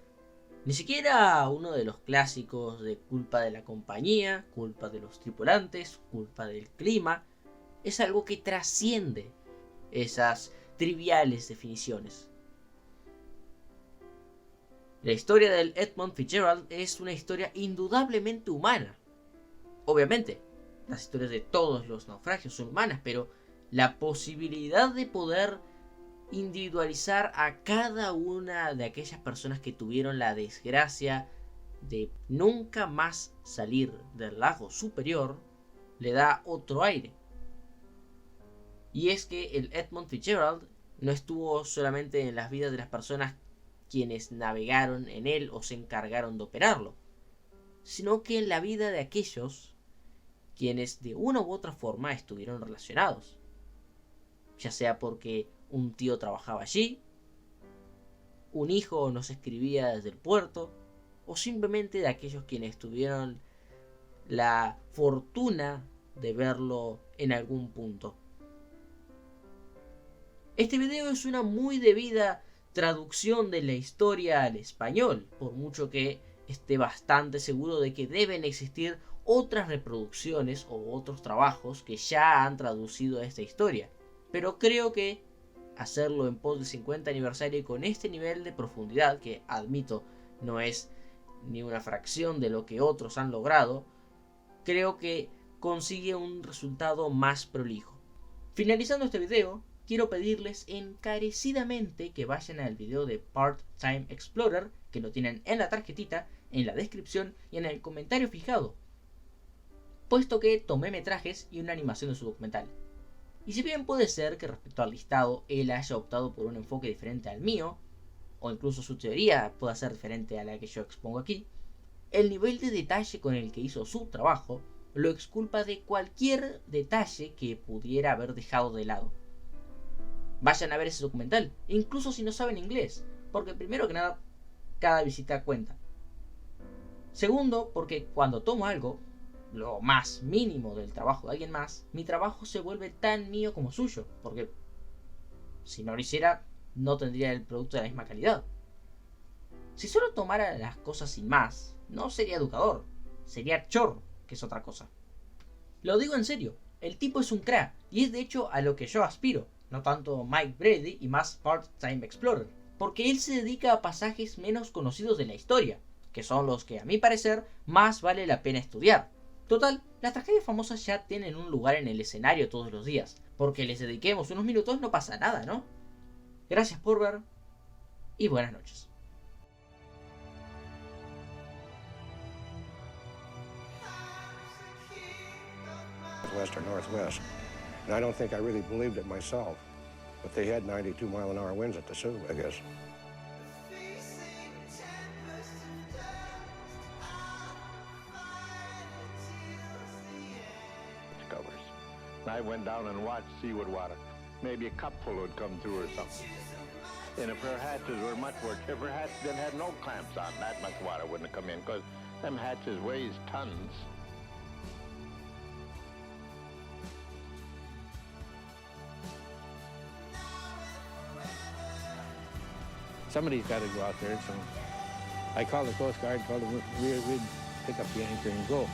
Ni siquiera uno de los clásicos de culpa de la compañía, culpa de los tripulantes, culpa del clima. Es algo que trasciende esas triviales definiciones. La historia del Edmund Fitzgerald es una historia indudablemente humana. Obviamente, las historias de todos los naufragios son humanas, pero la posibilidad de poder individualizar a cada una de aquellas personas que tuvieron la desgracia de nunca más salir del lago superior le da otro aire. Y es que el Edmund Fitzgerald no estuvo solamente en las vidas de las personas quienes navegaron en él o se encargaron de operarlo, sino que en la vida de aquellos quienes de una u otra forma estuvieron relacionados, ya sea porque un tío trabajaba allí, un hijo nos escribía desde el puerto, o simplemente de aquellos quienes tuvieron la fortuna de verlo en algún punto. Este video es una muy debida traducción de la historia al español, por mucho que esté bastante seguro de que deben existir otras reproducciones o otros trabajos que ya han traducido esta historia. Pero creo que hacerlo en pos del 50 aniversario y con este nivel de profundidad, que admito no es ni una fracción de lo que otros han logrado, creo que consigue un resultado más prolijo. Finalizando este video, quiero pedirles encarecidamente que vayan al video de Part-Time Explorer, que lo tienen en la tarjetita, en la descripción y en el comentario fijado. puesto que tomé metrajes y una animación de su documental. Y si bien puede ser que respecto al listado él haya optado por un enfoque diferente al mío, o incluso su teoría pueda ser diferente a la que yo expongo aquí, el nivel de detalle con el que hizo su trabajo lo exculpa de cualquier detalle que pudiera haber dejado de lado. Vayan a ver ese documental, incluso si no saben inglés, porque primero que nada, cada visita cuenta. Segundo, porque cuando tomo algo, lo más mínimo del trabajo de alguien más, mi trabajo se vuelve tan mío como suyo, porque si no lo hiciera, no tendría el producto de la misma calidad. Si solo tomara las cosas sin más, no sería educador, sería chorro, que es otra cosa. Lo digo en serio, el tipo es un crack, y es de hecho a lo que yo aspiro, no tanto Mike Brady y más Part-Time Explorer, porque él se dedica a pasajes menos conocidos de la historia, que son los que a mi parecer más vale la pena estudiar. Total, las tragedias famosas ya tienen un lugar en el escenario todos los días, porque les dediquemos unos minutos no pasa nada, ¿no? Gracias por ver y buenas noches. West or northwest. And I don't think I really believed it myself. But they had 92-mile-an-hour winds at the Sioux, I guess. Covers. And I went down and watched seaward water. Maybe a cupful would come through or something. And if her hatches were much worse, if her hatch then had no clamps on, that much water wouldn't have come in, because them hatches weighs tons. Somebody's got to go out there, so I called the Coast Guard, told them we'd pick up the anchor and go.